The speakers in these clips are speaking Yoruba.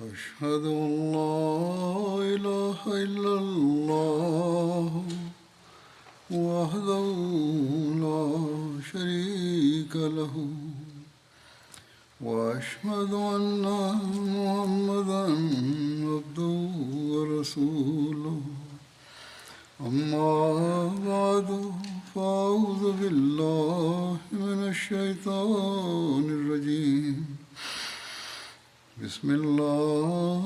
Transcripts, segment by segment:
أشهد أن لا إله إلا الله وحده لا شريك له وأشهد أن محمدا عبده ورسوله أما بعد فأعوذ بالله من الشيطان الرجيم بسم الله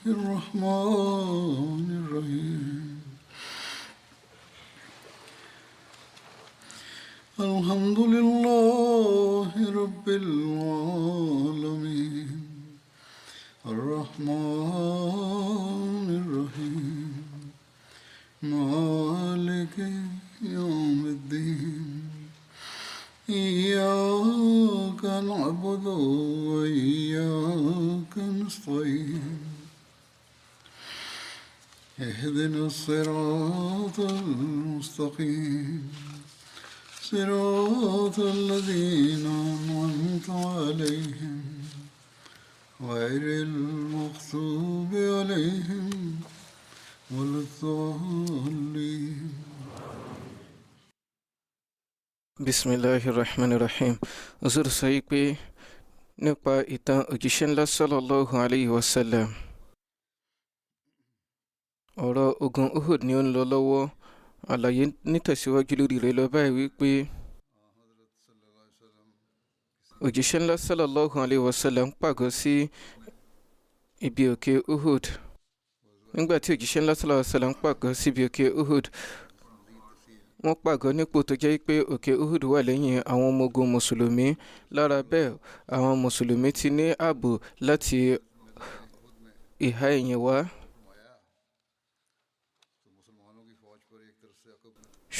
الرحمن الرحيم الحمد لله رب العالمين الرحمن الرحيم مالك يوم الدين إياك نعبد وإياك نستعين اهدنا الصراط المستقيم صراط الذين أنعمت عليهم غير المغضوب عليهم ولا الضالين. Bismillahirrahmanirrahim. Uzur sọ yìí pé nípa ìtàn òjíṣẹ́ ńlá sallallahu alayhi wa sallam. Ọ̀rọ̀ ogun Uhud ni ó ń lọ lọ́wọ́. Àlàyé nítẹ̀síwájú lórí rẹ̀ lọ báyìí wípé òjíṣẹ́ ńlá sallallahu alayhi wa sallam pàgọ́ sí ibi òkè Uhud. Nígbà tí òjíṣẹ́ ńlá sallallahu alayhi wa sallam pàgọ́ sí ibi òkè Uhud, wọ́n pàgọ́ nípò tó jẹ́ pé òkè Uhud wà lẹ́yìn àwọn ọmọ ogun mùsùlùmí. Lára bẹ́ẹ̀, àwọn mùsùlùmí ti ní ààbò láti ìhà ẹ̀yìn wá.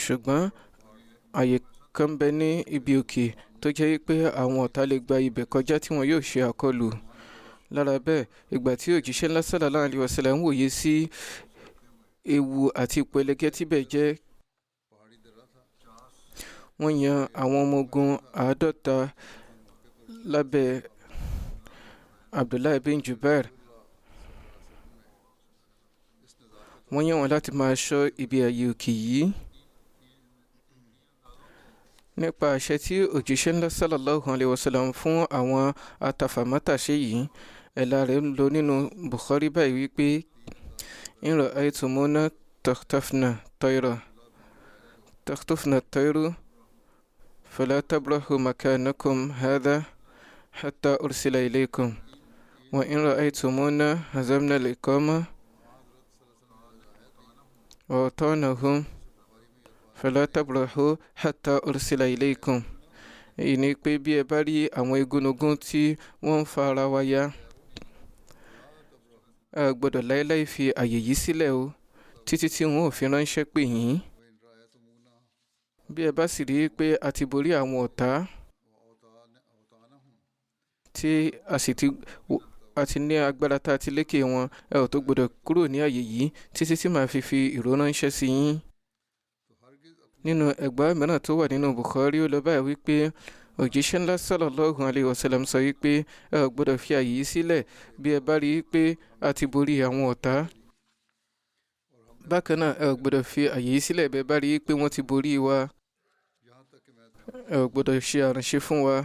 Ṣùgbọ́n àyè kan bẹ ní ibi òkè tó jẹ́ pé àwọn ọ̀tá lè gba ibẹ̀ kọjá tí wọn yóò ṣe àkọlù. Lára bẹ́ẹ̀, ìgbà tí òjíṣẹ́ ńlá sallallahu alaihi wasallam ń wòye sí ewu àti ìpẹlẹgẹ́ tíbẹ̀ jẹ́, wọ́n yan àwọn ọmọ ogun 50 lábẹ́ Abdullahi bin Jubair. Wọ́n yan wọn láti máa ṣọ́ ibi ààyè òkè yìí. Nípa àṣẹ tí òjíṣẹ́ ńlá sallallahu alaihi wasallam fún àwọn atàfàmátàṣe yìí, ẹ̀là rẹ̀ ń lọ nínú Bukhari báyìí wípé in ra'aytumuna takhtafna tayru fala tabrahu makanakum hadha hatta ursila ilaykum wa in ra'aytumuna hazamna al-iqama wa atanahum fala tabrahu hatta ursila ilaykum. Èyí ni pé bí ẹ bá rí àwọn igúnnugún tí wọ́n ń fa ara wa ya, ẹ gbọ́dọ̀ láéláé fi àyè yìí sílẹ̀ o títí tí wọn ò fi ránṣẹ́ pè yín. Bí ẹ bá sì rí i pé a ti borí àwọn ọ̀tá tí a ti ní agbára tá a ti lékè wọn, ẹ ò tó gbọ́dọ̀ kúrò ní àyè yìí títí tí màá fi ìró ránṣẹ́ sí yín. Nínú ẹgbàá mìíràn tó wà nínú Bukhari ó lọ báyìí wípé òjíṣẹ́ ńlá sallallahu alayhi wa sallam sọ wípé ẹ ò gbọ́dọ̀ fi àyè yìí sílẹ̀ bí ẹ bá rí i pé a ti borí àwọn ọ̀tá. Bákan náà, ẹ ò gbọ́dọ̀ fi àyè yìí sílẹ̀ bí ẹ bá rí i pé wọ́n ti borí wa. Ẹ ò gbọ́dọ̀ ṣe àránṣe fún wa.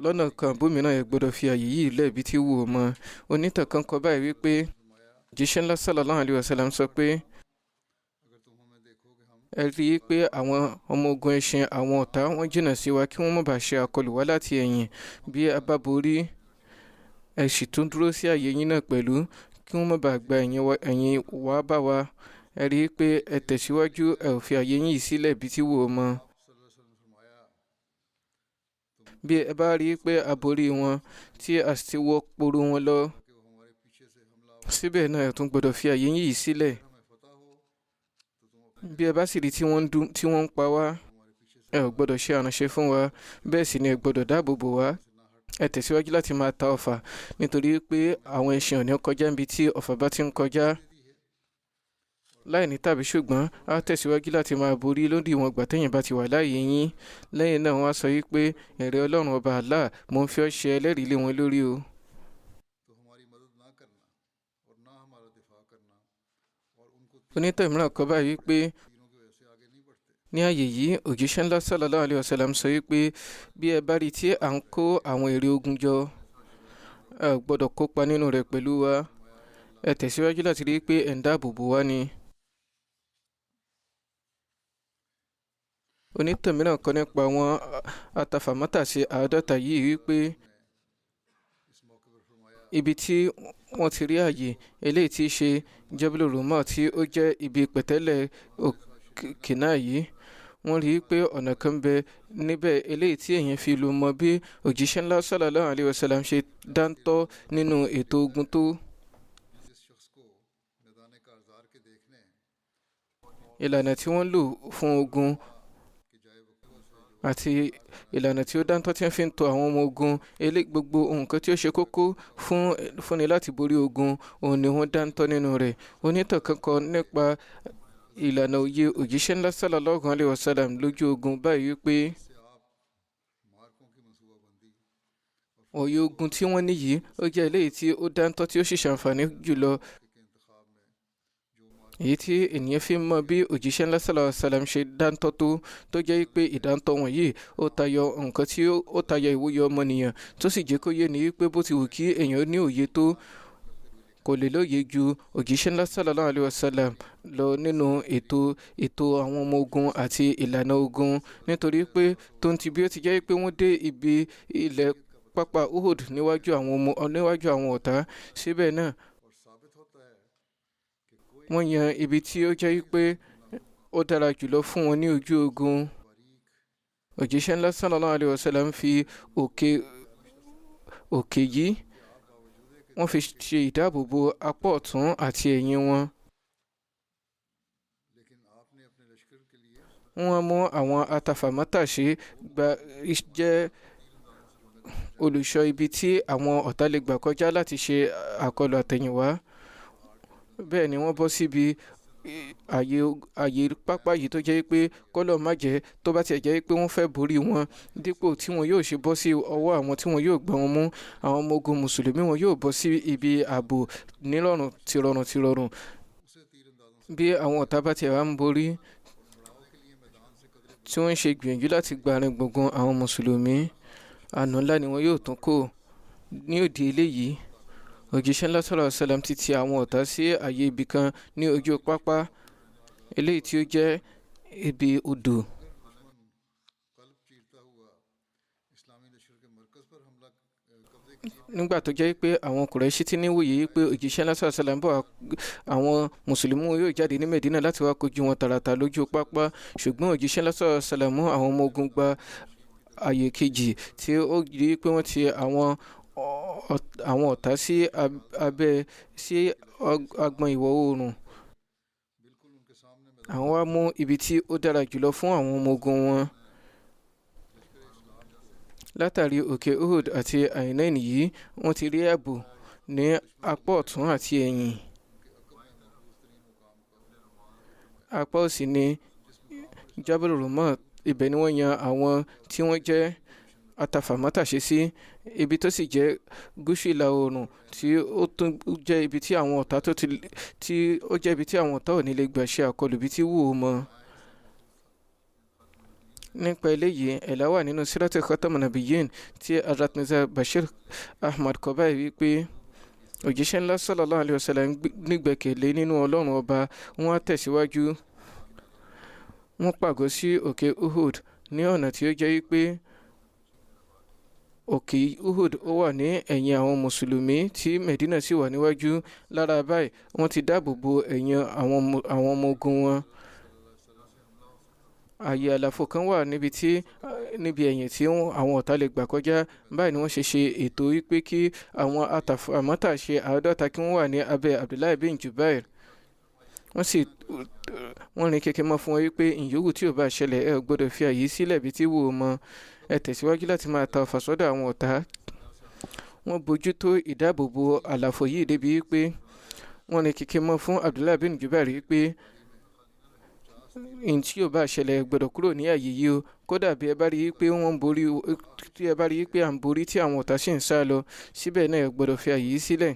Lọ́nà kan bómìíràn, ẹ gbọ́dọ̀ fi àyè yìí lẹ̀ bí tí wù ọ́ mọ́. Onítàn kan kọ báyìí wípé òjíṣẹ́ ńlá sallallahu alayhi wa sallam sọ pé ẹ rí i pé àwọn ọmọ ogun ẹṣin àwọn ọ̀tá wọ́n jìnnà sí wa kí wọ́n má bàa ṣe àkọlù wá láti ẹ̀yìn. Bí a bá borí, ẹ sì tún dúró sí àyè yín náà pẹ̀lú kí wọ́n má bàa gba ẹ̀yìn wá bá wa. Ẹ rí i pé ẹ tẹ̀síwájú, ẹ ò fi àyè yín yìí sílẹ̀ bí tí wù ọ́ mọ́. Bí ẹ bá rí i pé a borí wọn tí a sì ti wọ́ poru wọn lọ, síbẹ̀ náà ẹ tún gbọ́dọ̀ fi àyè yín yìí sílẹ̀. Bí ẹ bá sì rí tí wọ́n ń pa wá, ẹ ò gbọ́dọ̀ ṣe àránṣe fún wa, bẹ́ẹ̀ sì ni ẹ gbọ́dọ̀ dáàbò bò wá. Ẹ tẹ̀síwájú láti máa ta ọfà nítorí pé àwọn ẹṣin ò ní kọjá níbi tí ọfà bá ti ń kọjá. láì ní tàbí ṣùgbọ́n á tẹ̀síwájú láti máa borí lódì wọn gbà tẹ́yìn bá ti wà láàyè yín. Lẹ́yìn náà wọ́n á sọ wípé ẹ̀rẹ́ Ọlọ́run ọba Allah, mo ń fi ọ́ ṣe ẹlẹ́rìí lé wọn lórí o. onítàn mìíràn kọ báyìí pé ní ààyè yìí òjíṣẹ́ ńlá sallallahu alayhi wa sallam sọ wípé bí ẹ bá rí tí à ń kó àwọn èrè ogun jọ ẹ gbọ́dọ̀ kópa nínú rẹ̀ pẹ̀lú wa, ẹ tẹ̀síwájú láti rí pé ẹ̀ ń dáàbò bò wá ni. onítàn mìíràn kọ nípa àwọn atàfàmátàsé àádọ́ta yìí wípé ibi tí wọ́n ti rí ààyè eléyìí tí í ṣe Jabal Rumah tí ó jẹ́ ibi pẹ̀tẹ́lẹ̀ òkè náà yìí, wọ́n rí i pé ọ̀nà kan bẹ níbẹ̀ eléyìí tí èèyàn fi lè mọ bí òjíṣẹ́ ńlá sallallahu alayhi wa sallam ṣe dáńtọ́ nínú ètò ogun tó. ìlànà tí wọ́n lò fún ogun àti ìlànà tí ó dáńtọ́ tí wọ́n fi ń tọ́ àwọn ọmọ ogun gbogbo nǹkan tí ó ṣe kókó fúnni láti borí ogun òun ni wọ́n dáńtọ́ nínú rẹ̀. onítàn kan kọ nípa ìlànà òye òjíṣẹ́ ńlá sallallahu alayhi wa sallam lójú ogun báyìí wípé òye ogun tí wọ́n ní yìí ó jẹ́ eléyìí tí ó dáńtọ́ tí ó sì ṣàǹfààní jùlọ, èyí tí ènìyàn fi mọ bí òjíṣẹ́ ńlá sallallahu alayhi wa sallam ṣe dáńtọ́ tó jẹ́ pé ìdáńtọ́ wọ̀nyí ó tayọ nǹkan tí ó tayọ ìwòye ọmọnìyàn, tó sì jẹ́ kó yé ni wípé bó ti wù kí èèyàn ní òye tó kò lè lóye ju òjíṣẹ́ ńlá sallallahu alayhi wa sallam lọ nínú ètò àwọn ọmọ ogun àti ìlànà ogun, nítorí pé tó ń ti bí ó ti jẹ́ pé wọ́n dé ibi ilẹ̀ pápá Uhud níwájú àwọn ọ̀tá, síbẹ̀ náà wọ́n yan ibi tí ó jẹ́ pé ó dára jùlọ fún wọn ní ojú ogun. òjíṣẹ́ ńlá sallallahu alayhi wa sallam fi òkè yìí wọ́n fi ṣe ìdáàbòbò apá ọ̀tún àti ẹ̀yìn wọn. wọ́n mú àwọn atàfàmátàsé jẹ́ olùṣọ́ ibi tí àwọn ọ̀tá lè gbà kọjá láti ṣe àkọlù àtẹ̀yìnwá. bẹ́ẹ̀ ni wọ́n bọ́ síbi ààyè pápá yìí tó jẹ́ pé kọ́lọ̀ má jẹ́ tó bá tiẹ̀ jẹ́ pé wọ́n fẹ́ borí wọn, dípò tí wọn yóò ṣe bọ́ sí ọwọ́ àwọn tí wọn yóò gbà wọn mú, àwọn ọmọ ogun mùsùlùmí wọn yóò bọ́ sí ibi ààbò nírọ̀rùn tìrọ̀rùn. bí àwọn ọ̀tá bá tiẹ̀ wá ń borí tí wọ́n ń ṣe gbìyànjú láti gba àárín gbùngbùn àwọn mùsùlùmí, àná ńlá ni wọn yóò tún kó. ní òde eléyìí òjíṣẹ́ ńlá sallallahu alayhi wa sallam ti ti àwọn ọ̀tá sí ààyè ibì kan ní ojú pápá eléyìí tí ó jẹ́ ibi odò. nígbà tó jẹ́ pé àwọn Kùrẹ́ṣì ti níwòye pé òjíṣẹ́ ńlá sallallahu alayhi wa sallam bọ̀ àwọn mùsùlùmí yóò jáde ní Medina láti wá kojú wọn tààràtà lójú pápá, ṣùgbọ́n òjíṣẹ́ ńlá sallallahu alayhi wa sallam àwọn ọmọ ogun gba ààyè kejì tí ó rí pé wọ́n ti àwọn ọ̀tá sí agbọn ìwọ̀ oòrùn. àwọn wá mú ibi tí ó dára jùlọ fún àwọn ọmọ ogun wọn. látàrí òkè Uhud àti Ainain yìí wọ́n ti rí ààbò ní apá ọ̀tún àti ẹ̀yìn. apá òsì ní Jabal Rumah, ibẹ̀ ni wọ́n yan àwọn tí wọ́n jẹ́ atàfàmátàsé sí, ibi tó sì jẹ́ gúúsù ìlà oòrùn tí ó tún jẹ́ ibi tí àwọn ọ̀tá ò ní lè gbà ṣe àkọlù bí tí wù ú mọ́. nípa eléyìí ẹ̀là wà nínú Siratu Khatamun Nabiyyin tí Hazrat Mirza Bashir Ahmad kọ báyìí wípé òjíṣẹ́ ńlá sallallahu alayhi wa sallam nígbẹ̀kẹ̀lé nínú Ọlọ́run ọba, wọ́n á tẹ̀síwájú. wọ́n pàgọ́ sí òkè Uhud ní ọ̀nà tí ó jẹ́ wípé òkè Uhud ó wà ní ẹ̀yìn àwọn mùsùlùmí tí Medina sì wà níwájú. lára báyìí wọ́n ti dáàbò bo ẹ̀yìn àwọn ọmọ ogun wọn. ààyè àlàfo kan wà níbi ẹ̀yìn tí àwọn ọ̀tá lè gbà kọjá. báyìí ni wọ́n ṣe ètò wípé kí àwọn atàfàmátàsé àádọ́ta kí wọ́n wà ní abẹ́ Abdullahi bin Jubair. wọ́n rìn kékeré mọ́ fún wọn wípé ìyówù tí ò bá ṣẹlẹ̀ ẹ gbọ́dọ̀ fi àyè sílẹ̀ bí tí wò ó mọ́, ẹ tẹ̀síwájú láti máa ta ọfà sọ́dọ̀ àwọn ọ̀tá. wọ́n bójú tó ìdáàbòbò àlàfo yìí débi wípé wọ́n rìn kékeré mọ́ fún Abdullahi bin Jubair wípé ìyìn tí ò bá ṣẹlẹ̀ ẹ gbọ́dọ̀ kúrò ní àyè yìí o, kódà bí ẹ bá rí i pé wọ́n ń borí tí ẹ bá rí i pé à ń borí tí àwọn ọ̀tá sì ń sá lọ, síbẹ̀ náà ẹ gbọ́dọ̀ fi àyè sílẹ̀.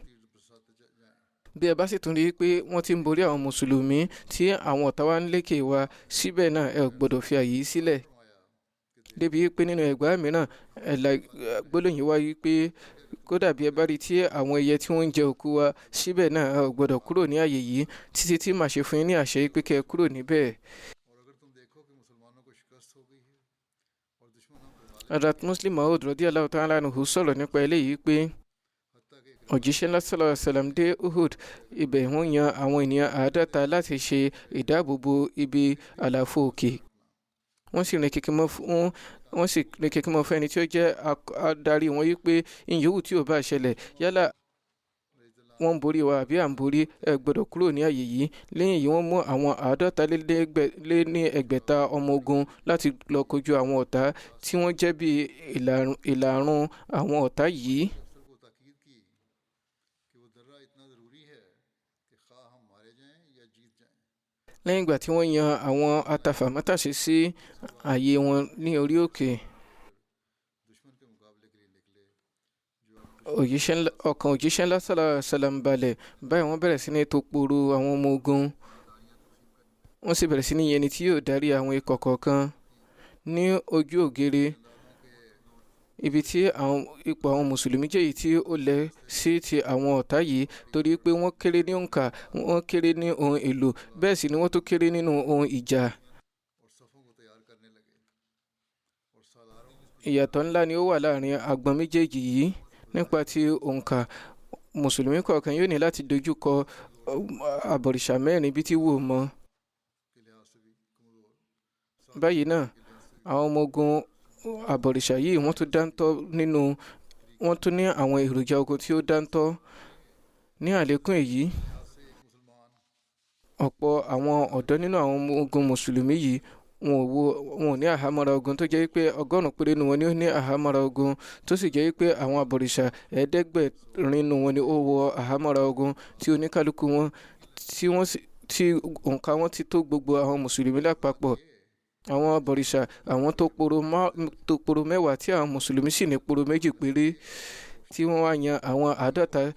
bí ẹ bá sì tún rí i pé wọ́n ti ń borí àwọn mùsùlùmí tí àwọn ọ̀tá wa ń lékè wa síbẹ̀ náà ẹ ò gbọ́dọ̀ fi àyè yìí sílẹ̀. débi pé nínú ẹgbàá mìíràn gbólóyìn wáyé pé kódà bí ẹ bá rí tí àwọn ẹyẹ tí wọ́n ń jẹ òkú wa síbẹ̀ náà ẹ ò gbọ́dọ̀ kúrò ní àyè yìí títí tí màá ṣe fún yín ní àṣẹ pé kẹ́ ẹ kúrò níbẹ̀. Hazrat Muslim Maud radiyallahu ta'ala anhu sọ̀rọ̀ nípa eléyìí pé òjíṣẹ́ ńlá sallallahu alaihi wasallam dé Uhud, ibẹ̀ wọ́n yan àwọn ènìyàn 50 láti ṣe ìdáàbòbò ibi àlàfo òkè. wọ́n sì rìn kìkì mọ́ fún ẹni tí ó jẹ́ adarí wọn yìí pé ìyówù tí ò bá ṣẹlẹ̀ yálà wọ́n ń borí wa àbí à ń borí ẹ gbọ́dọ̀ kúrò ní àyè yìí. lẹ́yìn yìí wọ́n mú àwọn 50 ọmọ ogun láti lọ kojú àwọn ọ̀tá tí wọ́n jẹ́ bí ìlàrun àwọn ọ̀tá yìí. lẹ́yìn ìgbà tí wọ́n yan àwọn atafàmátàṣe sí ààyè wọn ní orí òkè, ọkàn òjíṣẹ́ ńlá sallallahu alaihi wasallam balẹ̀. báyìí wọ́n bẹ̀rẹ̀ sí ní tò poro àwọn ọmọ ogun, wọ́n sì bẹ̀rẹ̀ sí ní yẹn ẹni tí yóò darí àwọn ikọ̀ kọ̀ọ̀kan ní ojú ògiri ibi tí ipò àwọn mùsùlùmí jẹ́ èyí tí ó lẹ̀ sí ti àwọn ọ̀tá yìí, torí pé wọ́n kéré ní òǹkà, wọ́n kéré ní ohun èlò, bẹ́ẹ̀ sì ni wọ́n tó kéré nínú ohun ìjà. ìyàtọ̀ ńlá ni ó wà láàrin agbọn méjèèjì yìí nípa ti òǹkà. mùsùlùmí kọ̀ọ̀kan yóò ní láti dojú kọ àbọ̀rìṣà 4 bí tí wò mọ́. báyìí náà àwọn ọmọ ogun àbọ̀rìṣà yìí wọ́n tún ní àwọn èròjà ogun tí ó dáńtọ́. ní àlékún èyí, ọ̀pọ̀ àwọn ọ̀dọ́ nínú àwọn ọmọ ogun mùsùlùmí yìí wọn ò ní àhámọ́ra ogun tó jẹ́ pé 100 péré nu wọn ni ó ní àhámọ́ra ogun, tó sì jẹ́ pé àwọn àbọ̀rìṣà 700 nu wọn ni ó wọ àhámọ́ra ogun tí oníkálukú wọn tí òǹkà wọn ti tó gbogbo àwọn mùsùlùmí lápapọ̀. àwọn àbọ̀rìṣà àwọn tó poro 10 tí àwọn mùsùlùmí sì ní poro 2 péré, tí wọ́n wá yan àwọn 50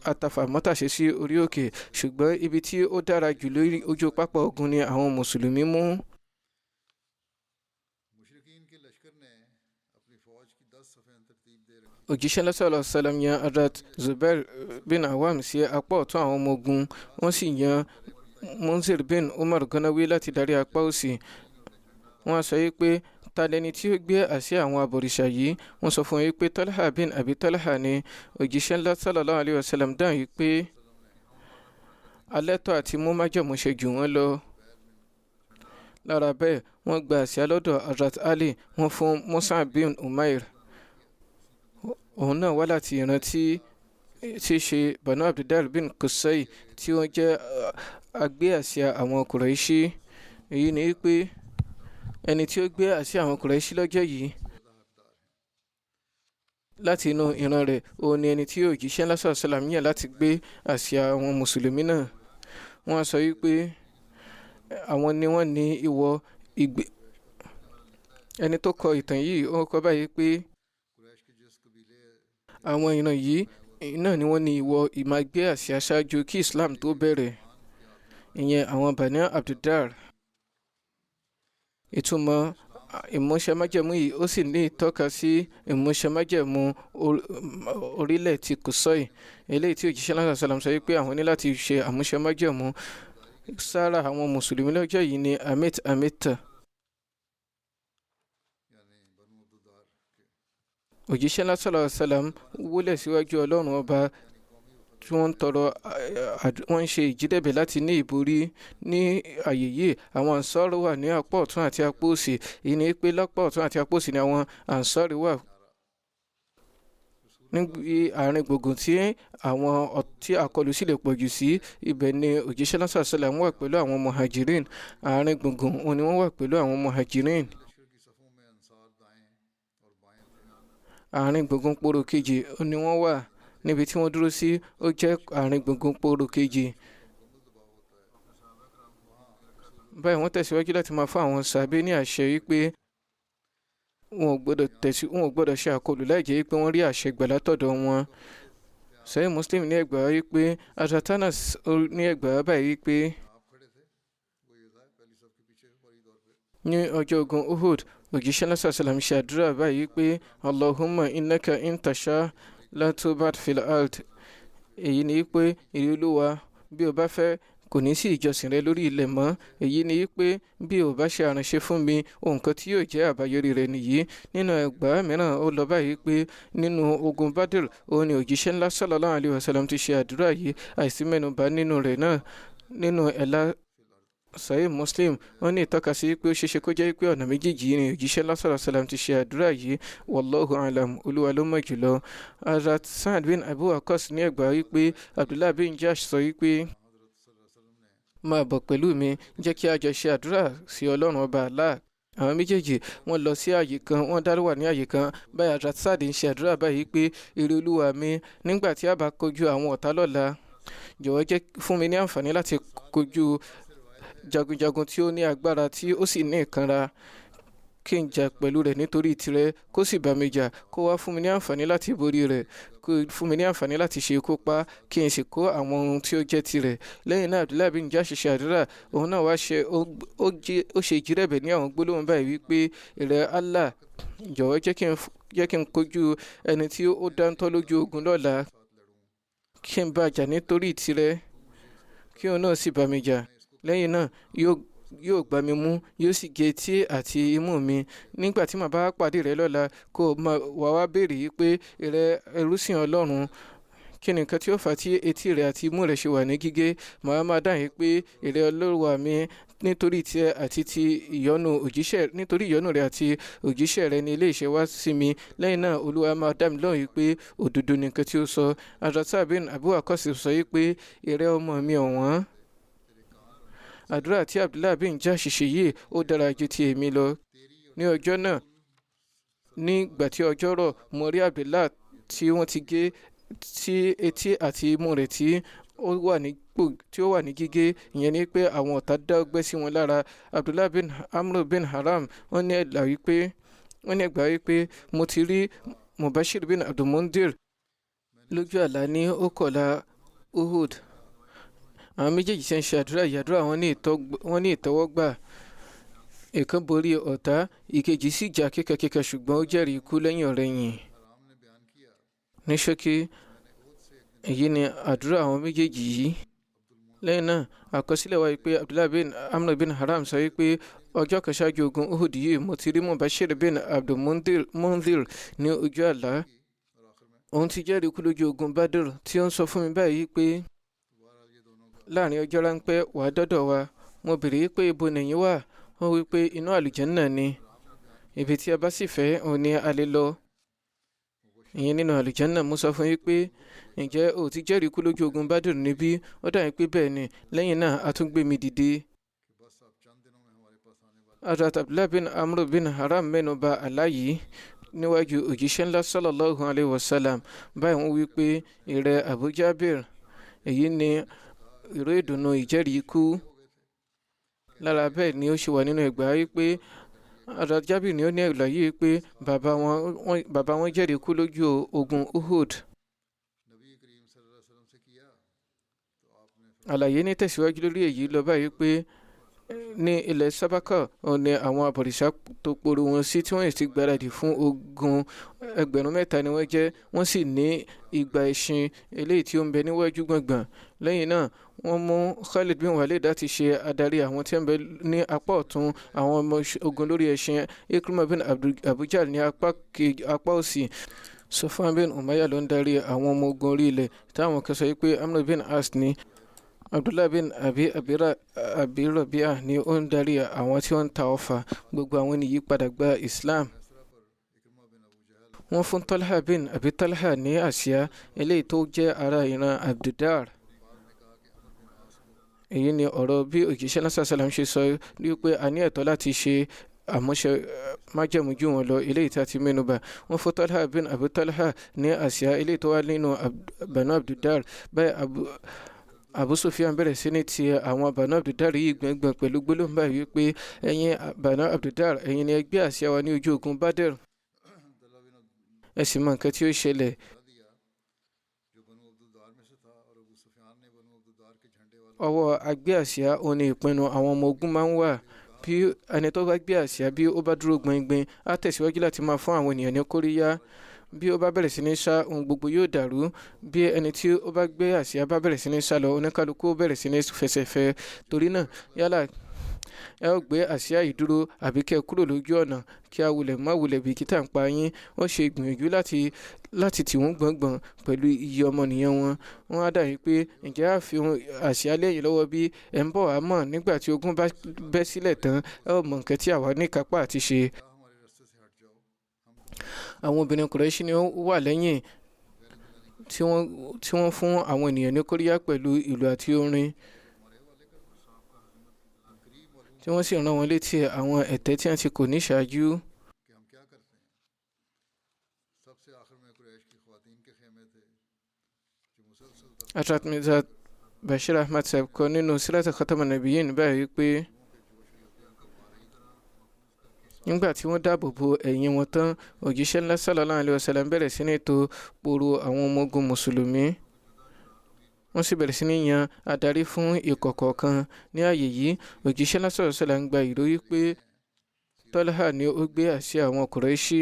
atafàmátàṣe sí orí òkè. ṣùgbọ́n ibi tí ó dára jù lórí ojú pápá ogun ni àwọn mùsùlùmí mú. òjíṣẹ́ ńlá sallallahu alaihi wasallam yan Hazrat Zubair bin Awam sí apá ọ̀tún àwọn ọmọ ogun, wọ́n sì yan Munzir bin Umar Ganawi láti darí apá òsì. wọ́n á sọ yìí pé ta lẹni tí ó gbé àsíá àwọn àbọ̀rìṣà yìí. wọ́n sọ fún yìí pé Talha bin Abi Talha ni. òjíṣẹ́ ńlá sallallahu alaihi wasallam dáhùn yìí pé alẹ́tọ̀ àti mú májẹ̀mú ṣe jù wọ́n lọ. lára bẹ́ẹ̀ wọ́n gba àsíá lọ́dọ̀ Hazrat Ali, wọ́n fún Musa bin Umair. òun náà wá láti ìran tí ṣe Banu Abdiddar bin Qusay tí wọ́n jẹ́ agbé àsíá àwọn Quraishi. èyí ni pé ẹni tí ó gbé àsíá àwọn Quraishi lọ́jọ́ yìí láti inú ìran rẹ̀, òun ni ẹni tí òjíṣẹ́ ńlá sallallahu alaihi wasallam yàn láti gbé àsíá àwọn mùsùlùmí náà. wọ́n á sọ wípé àwọn ni wọ́n ní ìwọ ìgbé. ẹni tó kọ ìtàn yìí ó kọ báyìí pé àwọn ìran yìí náà ni wọ́n ní ìwọ ìmágbé àsíá ṣáájú kí Islam tó bẹ̀rẹ̀, ìyẹn àwọn Banu Abdiddar. ìtumọ̀ ìmúṣẹ májẹ̀mú yìí ó sì ní ìtọ́ka sí ìmúṣẹ májẹ̀mú orílẹ̀ ti Qusay, eléyìí tí òjíṣẹ́ náà sàlám sọ wípé àwọn ní láti ṣe àmúṣẹ májẹ̀mú. sára àwọn mùsùlùmí lọ́jọ́ yìí ni Amita. òjíṣẹ́ náà sallallahu alaihi wasallam wólẹ̀ síwájú Ọlọ́run ọba tí wọ́n ń ṣe ìjídẹ̀bẹ̀ láti ní ìborí ní àyè yìí. àwọn Ansar wà ní apá ọ̀tún àti apá òsì. èyí ni pé lápá ọ̀tún àti apá òsì ni àwọn Ansar wà. níbi àárín gbùngbùn tí àkọlù sì lè pọ̀jù sí, ibẹ̀ ni òjíṣẹ́ náà sallallahu alaihi wasallam wà pẹ̀lú àwọn Muhajirin. àárín gbùngbùn òun ni wọ́n wà pẹ̀lú àwọn Muhajirin. àárín gbùngbùn poro kejì òun ni wọ́n wà. níbi tí wọ́n dúró sí ó jẹ́ àárín gbùngbùn poro kejì. báyìí wọ́n tẹ̀síwájú láti máa fún àwọn sàbẹ ní àṣẹ wípé wọn ò gbọ́dọ̀ ṣe àkọlù láì jẹ́ pé wọ́n rí àṣẹ gbà látọ̀dọ̀ wọn. Sahih Muslim ní ẹgbàá wípé Hazrat Anas ní ẹgbàá báyìí wípé ní ọjọ́ ogun Uhud òjíṣẹ́ náà sàlám ṣe àdúrà báyìí pé Allahumma innaka intasha la tubat fil ard. Èyí ni pé ìrẹ́ Olúwa bí o bá fẹ́ kò ní sí ìjọsìn rẹ lórí ilẹ̀ mọ́. Èyí ni pé bí o bá ṣe àránṣe fún mi nǹkan tí yóò jẹ́ àbáyọrí rẹ̀ nìyí. Nínú ẹgbàá mìíràn ó lọ báyìí pé nínú ogun Badr òun ni òjíṣẹ́ ńlá sallallahu alaihi wasallam ti ṣe àdúrà yìí àìsí mẹ́nubà nínú rẹ̀ náà. Nínú ẹ̀la Sahih Muslim wọ́n ní ìtọ́ka sí pé ó ṣeéṣe kó jẹ́ pé ọ̀nà méjèèjì ni òjíṣẹ́ ńlá sallallahu alaihi wasallam ti ṣe àdúrà yìí. Wallahu alam, Olúwa ló mọ̀ jùlọ. Hazrat Sa'd bin Abu Waqqas ní ẹgbàá wípé Abdullah bin Jahsh sọ wípé máa bọ̀ pẹ̀lú mi, jẹ́ kí a jọ ṣe àdúrà sí Ọlọ́run ọba Allah. Àwọn méjèèjì wọ́n lọ sí ààyè kan, wọ́n dá wà ní ààyè kan báyìí. Hazrat Sa'd ń ṣe àdúrà báyìí pé ìrẹ́ Olúwa mi, nígbà tí a bá kojú àwọn ọ̀tá lọ́la, jọ̀wọ́ jẹ́ fún mi ní àǹfààní láti kojú jagunjagun tí ó ní agbára tí ó sì ní ìkanra, kí n jà pẹ̀lú rẹ̀ nítorí tirẹ̀, kó sì bá mi jà, kó wá fún mi ní àǹfààní láti borí rẹ̀, kó fún mi ní àǹfààní láti ṣe ikú pa, kí n sì kó àwọn ohun tí ó jẹ́ tirẹ̀. Lẹ́yìn náà Abdullah bin Jahsh ṣe àdúrà, òun náà wá ṣe ó ṣe ìjírẹ̀bẹ̀ ní àwọn gbólóhùn báyìí wípé ìrẹ́ Allah, jọ̀wọ́ jẹ́ kí n kojú ẹni tí ó dáńtọ́ lójú ogun lọ́la, kí n bá jà nítorí tirẹ̀, kí òun náà sì bá mi jà. Lẹ́yìn náà yóò gbá mi mú, yóò sì gé etí àti imú mi. Nígbà tí màá bá pàdé rẹ̀ lọ́la, kó wá béèrè pé ìrẹ́ ẹrúsìn Ọlọ́run, kí ni nǹkan tí ó fà á tí etí rẹ̀ àti imú rẹ̀ ṣe wà ní gígé? Màá máa dáhùn pé ìrẹ́ Olúwa mi, nítorí tiẹ̀ àti ti ìyọ́nú rẹ̀ àti òjíṣẹ́ rẹ̀ ni ilé ìṣẹ́ wá sí mi. Lẹ́yìn náà Olúwa máa dá mi lóhùn pé òdodo ni nǹkan tí ó sọ. Hazrat Sa'd bin Abu Waqqas sọ pé ìrẹ́ ọmọ mi ọ̀wọ́n, àdúrà tí Abdullah bin Jahsh ṣe yìí ó dára ju ti èmi lọ. Ní ọjọ́ náà, nígbà tí ọjọ́ rọ̀, mo rí Abdullah tí wọ́n ti gé tí etí àti imú rẹ̀ tí ó wà ní gígé. Ìyẹn ni pé àwọn ọ̀tá dá ọgbẹ́ sí wọn lára. Abdullah bin Amr bin Haram wọ́n ní ẹgbàá wípé mo ti rí Mubashir bin Abdul Mundir lójú àlá ní òkọ̀lá Uhud. Àwọn méjèèjì ṣe ń ṣe àdúrà yìí, àdúrà wọn ní ìtẹ́wọ́gbà. Ìkan borí ọ̀tá, ìkejì sì jà kíkankíkan, ṣùgbọ́n ó jẹ́rìí ikú lẹ́yìn ọ̀rẹ̀yìn. Ní ṣókí, èyí ni àdúrà àwọn méjèèjì yìí. Lẹ́yìn náà àkọsílẹ̀ wá pé Abdullah bin Amr bin Haram sọ wípé ọjọ́ kan ṣáájú ogun Uhud yìí, mo ti rí Mubashir bin Abdul Mundir ní ojú àlá. Òun ti jẹ́rìí ikú lójú ogun Badr, tí ó ń sọ fún mi báyìí pé láàrin ọjọ́ ráńpẹ́ wà dọ́dọ̀ wa. Mo béèrè pé ibo nìyí wà? Wọ́n wí pé inú àlùjánnà ni, ibi tí a bá sì fẹ́ òun ni a lè lọ, ìyẹn nínú àlùjánnà. Mo sọ fún yín pé ǹjẹ́ o ti jẹ́rìí ikú lójú ogun Badr níbí? Ó dà yín pé bẹ́ẹ̀ ni. Lẹ́yìn náà a tún gbé mi dìde. Hazrat Abdullah bin Amr bin Haram mẹ́nu bà àlá yìí níwájú òjíṣẹ́ ńlá sallallahu alaihi wasallam. Báyìí wọ́n wí pé ìrẹ́ Abu Jabir, èyí ni ìró ìdùnnú ìjẹ́rìí ikú. Lára bẹ́ẹ̀ ni ó ṣe wà nínú ẹgbàá wípé Hazrat Jabir ni ó ní ẹ̀là yìí pé bàbá wọn jẹ́rìí ikú lójú ogun Uhud. Àlàyé ní tẹ̀síwájú lórí èyí lọ báyìí pé ní ilẹ̀ Sábákà ní àwọn abọ̀rìṣà tó poro wọn sí, tí wọ́n sì gbáradì fún ogun. 3,000 ni wọ́n jẹ́, wọ́n sì ní 200 ẹṣin eléyìí tí ó ń bẹ níwájú gbọ̀ngbọ̀n. Lẹ́yìn náà wọ́n mú Khalid bin Walid láti ṣe adarí àwọn tí ń bẹ ní apá ọ̀tún, àwọn ọmọ ogun lórí ẹṣin. Ikrimah bin Abu Jahl ní apá òsì. Safwan bin Umayyah ló ń darí àwọn ọmọ ogun orí ilẹ̀, táwọn kan sọ pé Amr bin As ní. Abdullah bin Abi Rabi'ah ni ó ń darí àwọn tí wọ́n ń ta ọfà. Gbogbo àwọn ènìyàn yí padà gba Islam. Wọ́n fún Talha bin Abi Talha ní àsíá eléyìí tó jẹ́ ara ìran Abdudar. Èyí ni ọ̀rọ̀ bí òjíṣẹ́ náà sàlám ṣe sọ wípé a ní ẹ̀tọ́ láti ṣe àmúṣe májẹ̀mú jù wọn lọ, eléyìí tí a ti mẹ́nubà. Wọ́n fún Talha bin Abi Talha ní àsíá eléyìí tó wà nínú Banu Abdudar. Báyìí Abu Sufyan bẹ̀rẹ̀ sí ní ti àwọn Banu Abdudar yìí gbẹ̀ngbẹ̀n pẹ̀lú gbólóhùn báyìí wípé ẹ̀yin Banu Abdudar, ẹ̀yin ni ẹ gbé àsíá wa ní ojú ogun Badr. Ẹ sì mọ nǹkan tí ó ṣẹlẹ̀. ọwọ́ agbé àsíá òun ni ìpinnu àwọn ọmọ ogun máa ń wà. Bí ẹni tó bá gbé àsíá bí ó bá dúró gbọngbọn á tẹ̀síwájú láti máa fún àwọn ènìyàn ní kóríyá. Bí ó bá bẹ̀rẹ̀ sí ní sá ohun gbogbo yóò dàrú. Bí ẹni tí ó bá gbé àsíá bá bẹ̀rẹ̀ sí ní sá lọ oníkálukú ó bẹ̀rẹ̀ sí ní fẹsẹ̀fẹ. Torí náà yálà ẹ ó gbé àsíá yìí dúró àbí kí ẹ kúrò lójú ọ̀nà kí a wulẹ̀ má wulẹ̀ bìkítà ń pa yín. Wọ́n ṣe ìgbìyànjú láti tì wọ́n gbọ̀ngbọ̀n pẹ̀lú iye ọmọnìyàn wọn. Wọ́n á dàbí pé ǹjẹ́ a fi àsíá lẹ́yìn lọ́wọ́ bí ẹ̀ ń bọ̀ wá mọ̀ nígbà tí ogun bá bẹ́ sílẹ̀ tán ẹ ó mọ nǹkan tí àwa ní kápá àti ṣe. Àwọn obìnrin Kùrẹ́ṣì ni ó wà lẹ́yìn tí wọ́n fún àwọn ènìyàn ní kóríyá pẹ̀lú ìlú àti orin tí wọ́n sì rán wọn létí àwọn ẹ̀tẹ́ tí wọ́n ti kò ní ṣáájú. Hazrat Mirza Bashir Ahmad Sahib kọ nínú Sirat Khataman Nabiyyin báyìí pé nígbà tí wọ́n dáàbò bo ẹ̀yìn wọn tán òjíṣẹ́ ńlá sallallahu alaihi wasallam bẹ̀rẹ̀ sí ní tò poro àwọn ọmọ ogun mùsùlùmí. Wọ́n sì bẹ̀rẹ̀ sí ní yan adarí fún ikọ̀ kọ̀ọ̀kan. Ní ààyè yìí òjíṣẹ́ ńlá sallallahu alaihi wasallam gba ìròyìn pé Tọ́láhà ni ó gbé àsíá àwọn Kùrẹ́ṣì.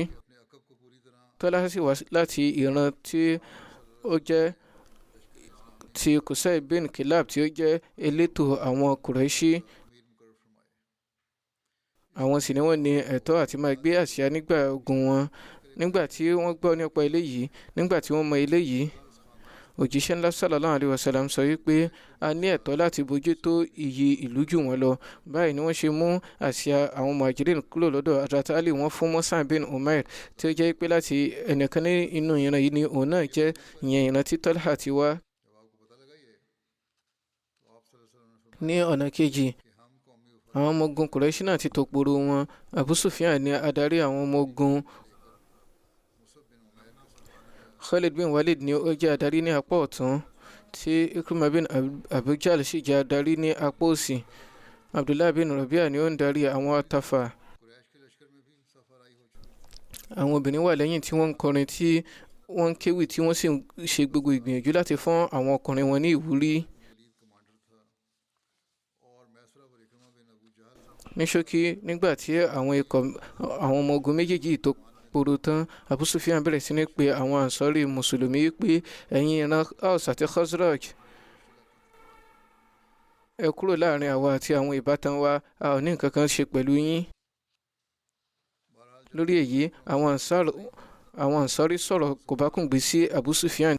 Tọ́láhà sì wá láti ìran tí ó jẹ́ ti Qusay bin Kilab tí ó jẹ́ elétò àwọn Kùrẹ́ṣì. Àwọn sì ni wọ́n ní ẹ̀tọ́ àti máa gbé àsíá nígbà ogun wọn. Nígbà tí wọ́n gbọ́ nípa eléyìí nígbà tí wọ́n mọ eléyìí òjíṣẹ́ ńlá sallallahu alaihi wasallam sọ wípé a ní ẹ̀tọ́ láti bójútó iyì ìlú jù wọ́n lọ. Báyìí ni wọ́n ṣe mú àsíá àwọn Muhajirin kúrò lọ́dọ̀ Hazrat Ali. Wọ́n fún Mus'ab bin Umair tí ó jẹ́ pé láti ẹnìkan ní inú ìran yìí ni òun náà jẹ́ ìyẹn ìran tí Talha ti wá. Ní ọ̀nà kejì àwọn ọmọ ogun Kùrẹ́ṣì náà ti tò poro wọn. Abu Sufyan ni adarí àwọn ọmọ ogun. Khalid bin Walid ni ó jẹ́ adarí ní apá ọ̀tún tí Ikrimah bin Abu Jahl sì jẹ́ adarí ní apá òsì. Abdullah bin Rabi'a ni ó ń darí àwọn atafa. Àwọn obìnrin wà lẹ́yìn tí wọ́n ń kọrin tí wọ́n ń kéwì tí wọ́n sì ń ṣe gbogbo ìgbìyànjú láti fún àwọn ọkùnrin wọn ní ìwúrí. Ní ṣókí nígbà tí àwọn ọmọ ogun méjèèjì tó poro tán Abu Sufyan bẹ̀rẹ̀ sí ní pe àwọn Ansari mùsùlùmí pé ẹ̀yin ìran Aus àti Khazraj ẹ kúrò láàrin àwa àti àwọn ìbátan wa a ò ní nǹkan kan ṣe pẹ̀lú yín. Lórí èyí àwọn Ansari sọ̀rọ̀ kò bá kùn gbé sí Abu Sufyan.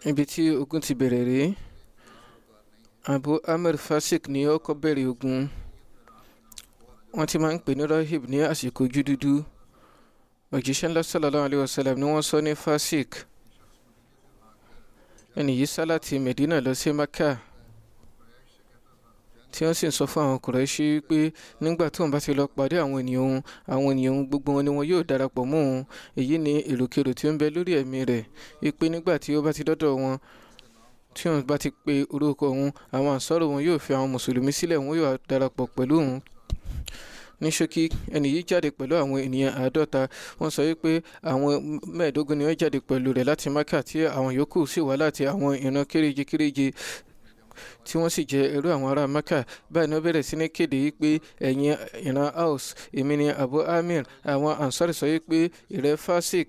Ibi tí ogun ti bẹ̀rẹ̀ rèé. Abu Amir Fasik ni ó kọ́ bẹ̀rẹ̀ ogun. Wọ́n ti máa ń pè ní Rahib ní àsìkò ojú dúdú. Òjíṣẹ́ ńlá sallallahu alaihi wasallam ni wọ́n sọ ní Fasik. Ẹni yìí sá láti Medina lọ sí Makkah tí wọ́n sì ń sọ fún àwọn Kùrẹ́ṣì pé nígbà tí òun bá ti lọ pàdé àwọn ènìyàn gbogbo wọn ni wọn yóò darapọ̀ mọ́ òun. Èyí ni èròkèrò tí ó ń bẹ lórí ẹ̀mí rẹ̀ wípé nígbà tí ó bá ti dọ́dọ̀ wọn tí òun bá ti pe orúkọ òun àwọn ànsọ́rò wọn yóò fi àwọn mùsùlùmí sílẹ̀ wọn yóò darapọ̀ pẹ̀lú òun. Ní ṣókí ẹni yìí jáde pẹ̀lú àwọn ènìyàn 50. Wọ́n sọ wípé àwọn 15 ni wọ́n jáde pẹ̀lú rẹ̀ láti Makkah tí àwọn yòókù sì wá láti àwọn ìran kéréje tí wọ́n sì jẹ́ ẹrú àwọn ará Makkah. Báyìí ni wọ́n bẹ̀rẹ̀ sí ní kéde wípé ẹ̀yin ìran Aus èmi ni Abu Amir. Àwọn Ansari sọ wípé ìrẹ́ Fasik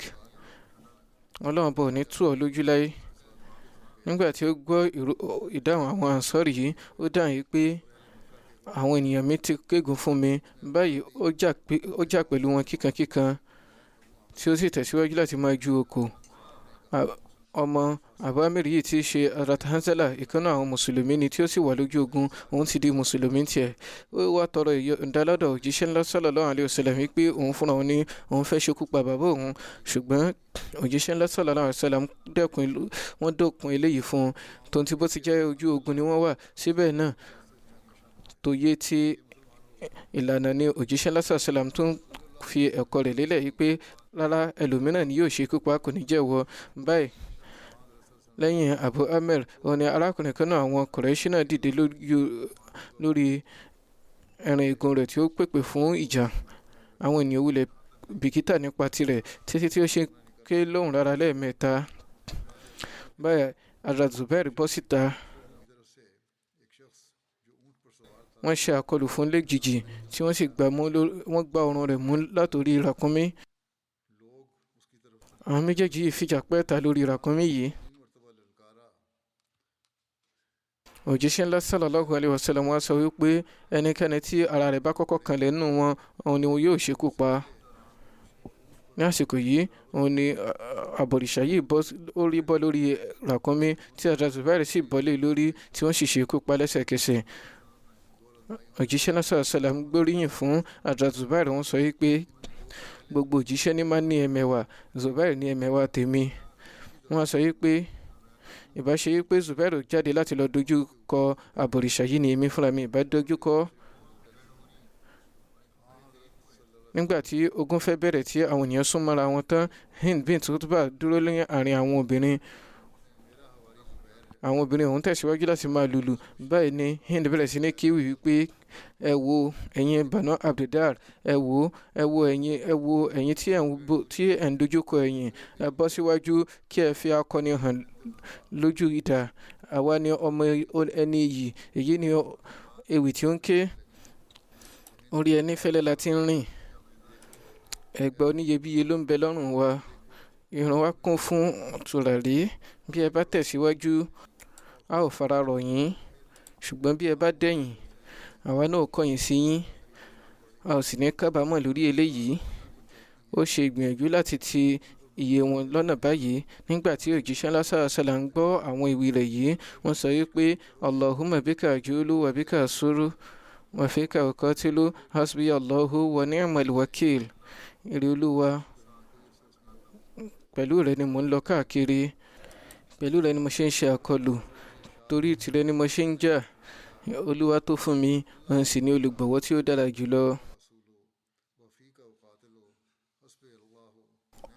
Ọlọ́run bọ̀ ní tú ọ lójú láyé. Nígbà tí ó gbọ́ ìdáhùn àwọn Ansari yìí ó dáhùn yìí pé àwọn ènìyàn mi ti kégún fún mi. Báyìí ó jà pẹ̀lú wọn kíkankíkan tí ó sì tẹ̀síwájú láti máa ju oko. Ọmọ Abu Amir yìí tí í ṣe Hazrat Hanzala ìkànnà àwọn mùsùlùmí ni tí ó sì wà lójú ogun òun ti di mùsùlùmí tiẹ̀. Ó wá tọrọ ìyọ̀ǹda lọ́dọ̀ òjíṣẹ́ ńlá sallallahu alaihi wasallam wípé òun fúnra òun ní òun fẹ́ ṣekú pa bàbá òun. Ṣùgbọ́n òjíṣẹ́ ńlá sallallahu alaihi wasallam wọ́n dókun eléyìí fún un. Tó ti bó ti jẹ́ ojú ogun ni wọ́n wà síbẹ̀ náà tó yé tí ìlànà ni òjíṣẹ́ ńlá sallallahu alaihi wasallam tó ń fi ẹ̀kọ́ rẹ̀ lélẹ̀ yìí pé rárá ẹlòmíràn ni yóò ṣekú pa kò ní jẹ́wọ́. Báyìí lẹ́yìn Abu Amir òun ni arákùnrin kan náà àwọn Kùrẹ́ṣì náà dìde lórí ẹran eegun rẹ̀ tí ó pèpè fún ìjà. Àwọn ènìyàn wulẹ̀ bìkítà nípa tirẹ̀ títí tí ó ṣe ké lóhùn rárá lẹ́ẹ̀mẹ́ta. Báyìí Hazrat Zubair bọ́ síta. Wọ́n ṣe àkọlù fún lẹ́jìjì tí wọ́n sì gbá ọrùn rẹ̀ mú látòrí ràkúnmí. Àwọn méjèèjì yìí fìjà pẹ́ẹ́ta lórí ràkúnmí yìí. Òjíṣẹ́ ńlá sallallahu alayhi wa sallam wá sọ wípé ẹnikẹ́ni tí ara rẹ̀ bá kọ́kọ́ kanlẹ̀ nínú wọn, òun ni wọn yóò ṣekú pa. Ní àsìkò yìí òun ni àbọ̀rìṣà yìí bọ́ lórí ràkúnmí tí Hazrat Zubair sì bọ́lé lórí tí wọ́n sì ṣekú pa lẹ́sẹ̀kẹsẹ̀. Òjíṣẹ́ ńlá sallallahu alayhi wa sallam gbóríyìn fún Hazrat Zubair. Wọ́n sọ wípé gbogbo òjíṣẹ́ ní máa ní ẹmẹ̀wà, Zubair ní ẹmẹ̀wà tèmi. Wọ́n sọ wípé ìbá ṣe wípé Zubair jáde láti lọ dojú kọ àbọ̀rìṣà yìí ni èmi fúnra mi ìbá dojú kọ. Nígbà tí ogun fẹ́ bẹ̀rẹ̀ tí àwọn ènìyàn sún mọ́ra wọn tán, Hind bint Utbah dúró ní àárín àwọn obìnrin. Àwọn obìnrin ọ̀hún tẹ̀síwájú láti máa lùlù. Báyìí ni Hind bẹ̀rẹ̀ sí ní kíwì wípé ẹ wo ẹ̀yin Banu Abdiddar, ẹ wo ẹ̀yin tí ẹ̀ ń dojúkọ ẹ̀yin, ẹ bọ́ síwájú kí ẹ fi akọni hàn lójú idà. Àwa ni ọmọ ẹni yìí, èyí ni ewì tí ó ń ké. Orí ẹni fẹ́lẹ́ la ti ń rìn, ẹ̀gbà oníyebíye ló ń bẹ lọ́rùn wa, irun wa kún fún tùràrí. Bí ẹ bá tẹ̀síwájú a ò fara rọ̀ yín, ṣùgbọ́n bí ẹ bá dẹ̀yìn àwa náà kọ̀yìn sí yín, a ò sì ní kábàámọ̀ lórí eléyìí. Ó ṣe ìgbìyànjú láti ti iye wọn lọ́nà báyìí. Nígbà tí òjíṣẹ́ ńlá sallallahu alaihi wasallam ń gbọ́ àwọn ìwì rẹ̀ yìí, wọ́n sọ wípé Allahumma bika ajulu wa bika asuru wa fika uqatilu hasbi Allahu wa ni'mal wakil. Èrè Olúwa, pẹ̀lú rẹ ni mò ń lọ káàkiri, pẹ̀lú rẹ ni mo ṣe ń ṣe àkọlù, torí tìrẹ ni mo ṣe ń jà. Olúwa tó fún mi, òun sì ni olùgbọ̀wọ́ tí ó dára jùlọ.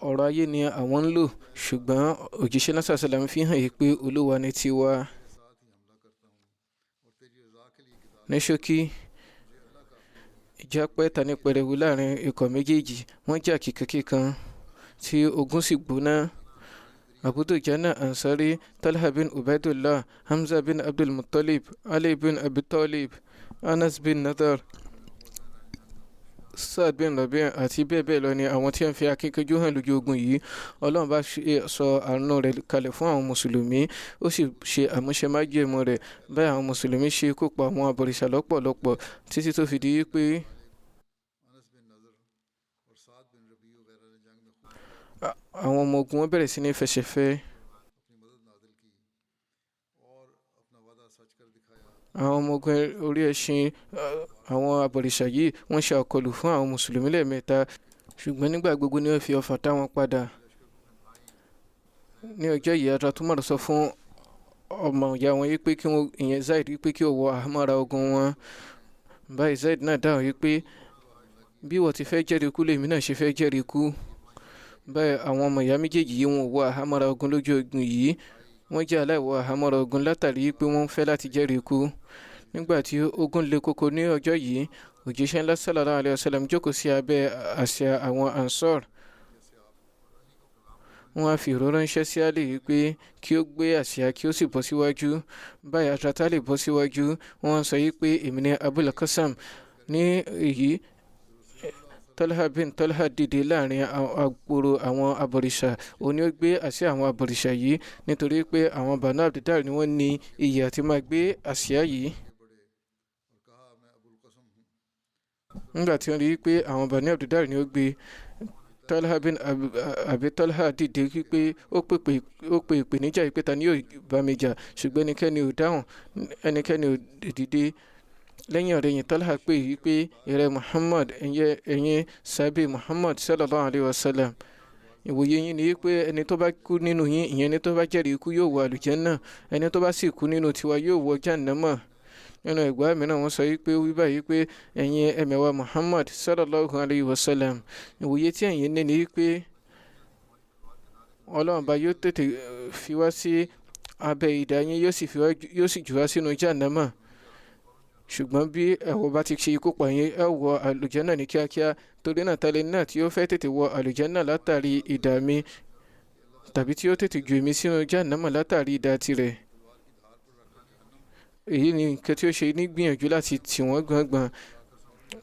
Ọ̀rọ̀ ayé ni àwọn ń lò, ṣùgbọ́n òjíṣẹ́ náà sallallahu alaihi wasallam fi hàn yìí pé Olúwa ni tiwa. Ní ṣókí, ìjà pẹ́ ta ní pẹrẹwu láàrin ikọ̀ méjèèjì. Wọ́n jà kíkankíkan tí ogun sì gbóná. Abu Dujana Ansari, Talha bin Ubaidullah, Hamza bin Abdul Muttalib, Ali bin Abi Talib, Anas bin Nadar, Saad bin Rabi' àti bẹ́ẹ̀ bẹ́ẹ̀ lọ ni àwọn tí ń fi akíkanjú hàn lójú ogun yìí. Ọlọ́run bá sọ àánú rẹ̀ kalẹ̀ fún àwọn mùsùlùmí, ó sì ṣe àmúṣe májẹ̀mú rẹ̀. Báyìí àwọn mùsùlùmí ṣe ikú pa àwọn abọ̀rìṣà lọ́pọ̀lọpọ̀ títí tó fi di pé àwọn ọmọ ogun wọn bẹ̀rẹ̀ sí ní fẹsẹ̀fẹ́. Àwọn ọmọ ogun orí ẹṣin àwọn abọ̀rìṣà yìí wọ́n ṣe àkọlù fún àwọn mùsùlùmí lẹ́ẹ̀mẹ́ta, ṣùgbọ́n nígbà gbogbo ni wọ́n fi ọfà dá wọn padà. Ní ọjọ́ yìí Hazrat Umar sọ fún ọmọ ìyá wọn wípé kí wọ́n, ìyẹn Zaid, wípé kí ó wọ àhámọ́ra ogun wọn. Báyìí Zaid náà dáhùn wípé bí wọ́n ti fẹ́ jẹ́rìí ikú lèmi náà ṣe fẹ́ jẹ́rìí ikú. Báyìí àwọn ọmọ ìyá méjèèjì yìí wọn wọ àhámọ́ra ogun lójú ogun yìí. Wọ́n jẹ́ aláìwọ àhámọ́ra ogun látàrí pé wọ́n fẹ́ láti jẹ́rìí ikú. Nígbà tí ogun le koko ní ọjọ́ yìí, òjíṣẹ́ ńlá sallallahu alaihi wasallam jókòó sí abẹ́ àsíá àwọn Ansar. Wọ́n á fi ìró ránṣẹ́ sí Ali wípé kí ó gbé àsíá kí ó sì bọ́ síwájú. Báyìí Hazrat Ali bọ́ síwájú. Wọ́n sọ wípé èmi ni Abul Qasim. Ní èyí Talha bin Talha dìde láàrin àgbòrò àwọn abọ̀rìṣà. Òun ni ó gbé àsíá àwọn abọ̀rìṣà yìí, nítorí pé àwọn Banu Abdiddar ni wọ́n ní iyì àti máa gbé àsíá yìí. Nígbà tí wọ́n rí pé àwọn Banu Abdiddar ni ó gbé, Talha bin Abi Talha dìde wípé ó pe ìpèníjà wípé ta ni yóò bá mi jà, ṣùgbọ́n ẹnikẹ́ni ò dáhùn, ẹnikẹ́ni ò dìde. Lẹ́yìn ọ̀rẹ́yìn Talha pè wípé ìrẹ Muhammad, ẹ̀yin sábẹ́ Muhammad sallallahu alaihi wasallam, ìwòye yín ni wípé ẹni tó bá kú nínú yín, ìyẹn ẹni tó bá jẹ́rìí ikú yóò wọ àlùjánnà, ẹni tó bá sì kú nínú tiwa yóò wọ jahannama. Nínú ẹgbàá mìíràn wọ́n sọ wípé wí báyìí pé ẹ̀yin ẹmẹ̀wà Muhammad sallallahu alaihi wasallam, ìwòye tí ẹ̀yin ní ni wípé Ọlọ́run bá yóò tètè fi wá sí abẹ́ idà yín, yóò sì jù wá sínú jahannama. ṣùgbọ́n bí ẹ̀wọ̀ bá ti ṣe ikú pa yín ẹ wọ àlùjánnà ní kíákíá. Torí náà tálẹ́ náà tí ó fẹ́ tètè wọ àlùjánnà látàrí idà mi tàbí tí ó tètè ju èmi sínú jahannama látàrí idà tirẹ̀. Èyí ni nǹkan tí ó ṣe ní gbìyànjú láti tì wọ́n gbọ̀ngbọ̀n.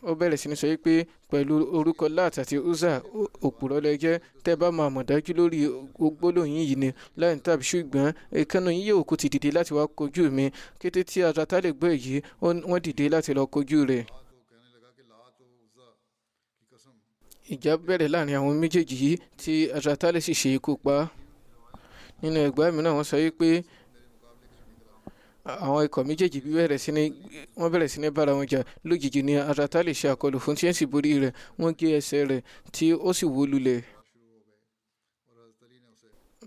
Ó bẹ̀rẹ̀ sí ní sọ pé pẹ̀lú orúkọ Lat àti Uzza òpùrọ́ lẹ jẹ́. Tẹ́ bá máa mọ̀ dájú lórí gbólóhùn yìí ni láì tàbí ṣùgbọ́n ìkànnì yìí yóò kó ti dìde láti wá kojú mi. Kété tí Hazrat Ali gbọ́ èyí wọ́n dìde láti lọ kojú rẹ̀. Ìjà bẹ̀rẹ̀ láàrin àwọn méjèèjì yìí tí Hazrat Ali sì ṣe ikú pa. Nínú ẹgbàá mìíràn wọ́n sọ pé àwọn ikọ̀ méjèèjì wọ́n bẹ̀rẹ̀ sí ní bára wọn jà. Lójijì ni Hazrat Ali ṣe àkọlù fún tí wọ́n sì borí rẹ̀. Wọ́n gé ẹsẹ̀ rẹ̀ tí ó sì wó lulẹ̀.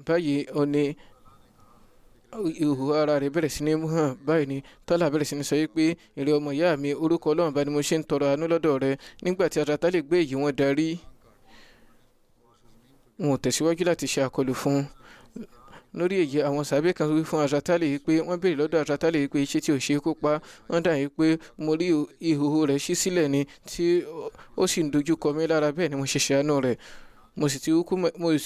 Báyìí ó ní ihò ara rẹ̀ bẹ̀rẹ̀ sí ní mú hàn. Báyìí ni Talha bẹ̀rẹ̀ sí ní sọ pé èrè ọmọ ìyá mi, orúkọ Ọlọ́run bá ni mo ṣe ń tọrọ àánú lọ́dọ̀ rẹ̀. Nígbà tí Hazrat Ali gbé èyí wọn darí, wọn ò tẹ̀síwájú láti ṣe àkọlù fún. Lórí èyí àwọn sàbẹ̀ kan wí fún Hazrat Ali pé wọ́n béèrè lọ́dọ̀ Hazrat Ali pé iṣẹ́ tí ò ṣe kó pa. Wọ́n dà pé mo rí ihò rẹ̀ ṣí sílẹ̀ ni tí ó sì ń dojú kọ mí lára, bẹ́ẹ̀ ni mo ṣe ṣàánú rẹ̀. Mo sì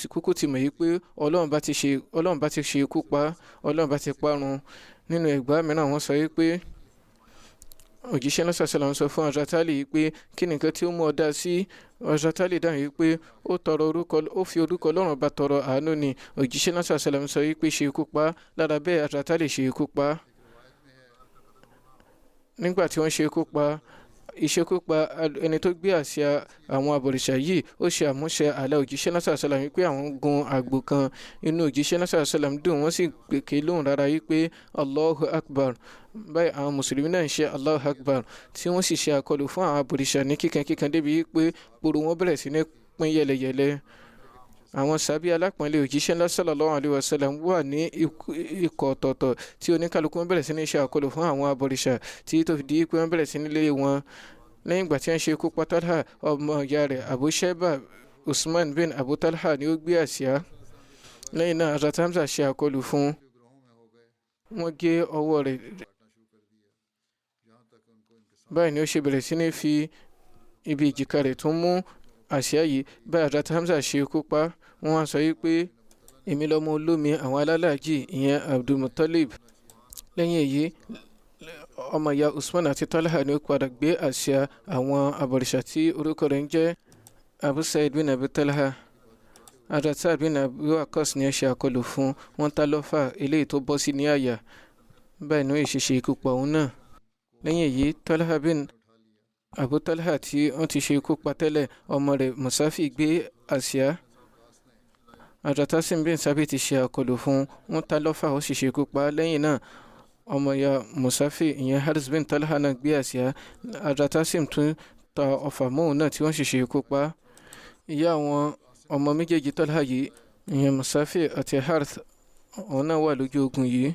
kúkú ti mọ̀ pé Ọlọ́run bá ti ṣe ikú pa, Ọlọ́run bá ti parun. Nínú ẹgbàá mìíràn wọ́n sọ pé òjíṣẹ́ náà sàṣàlà ń sọ fún Hazrat Ali pé kí nìkan tí ó mú ọ dá sí. Hazrat Ali dáhùn pé ó fi orúkọ Ọlọ́run bá tọrọ àánú ni. Òjíṣẹ́ náà sàṣàlà ń sọ pé ṣe ikú pa. Lára bẹ́ẹ̀ Hazrat Ali ṣe ikú pa. Nígbà tí wọ́n ṣe ikú pa, ìṣekúpa ẹni tó gbé àsíá àwọn abọ̀rìṣà yìí ó ṣe àmúṣe àlá òjíṣẹ́ náà sàṣàlà wípé àwọn gun àgbò kan. Inú òjíṣẹ́ náà sàṣàlà dùn, wọ́n sì pèké lóhùn rárá wípé Allahu Akbar. Báyìí àwọn mùsùlùmí náà ń ṣe Allahu Akbar tí wọ́n sì ṣe àkọlù fún àwọn abọ̀rìṣà ní kíkankíkan débi wípé poro wọn bẹ̀rẹ̀ sí ní pín yẹlẹyẹlẹ. Àwọn sàbí alápọ̀nlé òjíṣẹ́ ńlá sallallahu alaihi wasallam wà ní ikọ̀ ọ̀tọ̀ọ̀tọ̀ tí oníkálukú wọn bẹ̀rẹ̀ sí ní ṣe àkọlù fún àwọn abọ̀rìṣà tí tó fi di pé wọ́n bẹ̀rẹ̀ sí ní lé wọn. Lẹ́yìn ìgbà tí wọ́n ṣe ikú pa Talha, ọmọ ìyá rẹ̀ Abu Shayba Usman bin Abu Talha ni ó gbé àsíá. Lẹ́yìn náà Hazrat Hamza ṣe àkọlù fún. Wọ́n gé ọwọ́ rẹ̀. Báyìí ni ó ṣe bẹ̀rẹ̀ sí ní fi ibi ìjìká rẹ̀ tún mú àsíá yìí. Báyìí Hazrat Hamza ṣe ikú pa. Wọ́n wá sọ pé èmi lọ́mọ olómi àwọn alálàájì ìyẹn Abdul Muttalib. Lẹ́yìn èyí ọmọ ìyá Usman àti Talha ni ó padà gbé àsíá àwọn abọ̀rìṣà tí orúkọ rẹ̀ ń jẹ́ Abu Sa'id bin Abi Talha. Hazrat Sa'd bin Abi Waqqas ni ó ṣe àkọlù fún. Wọ́n ta lọ́fà eléyìí tó bọ́ sí ní àyà. Báyìí ni ó ṣe ikú pa òun náà. Lẹ́yìn èyí Talha bin Abu Talha tí wọ́n ti ṣe ikú pa tẹ́lẹ̀, ọmọ rẹ̀ Musafi gbé àsíá. Hazrat Asim bin Sabit ti ṣe àkọlù fún. Wọ́n ta lọ́fà ó sì ṣe ikú pa. Lẹ́yìn náà ọmọ ìyá Musafi ìyẹn Haris bin Talha náà gbé àsíá. Hazrat Asim tún ta ọfà mọ́ òun náà tí wọ́n sì ṣe ikú pa. Ìyá àwọn ọmọ méjèèjì Talha yìí ìyẹn Musafi àti Harith òun náà wà lójú ogun yìí.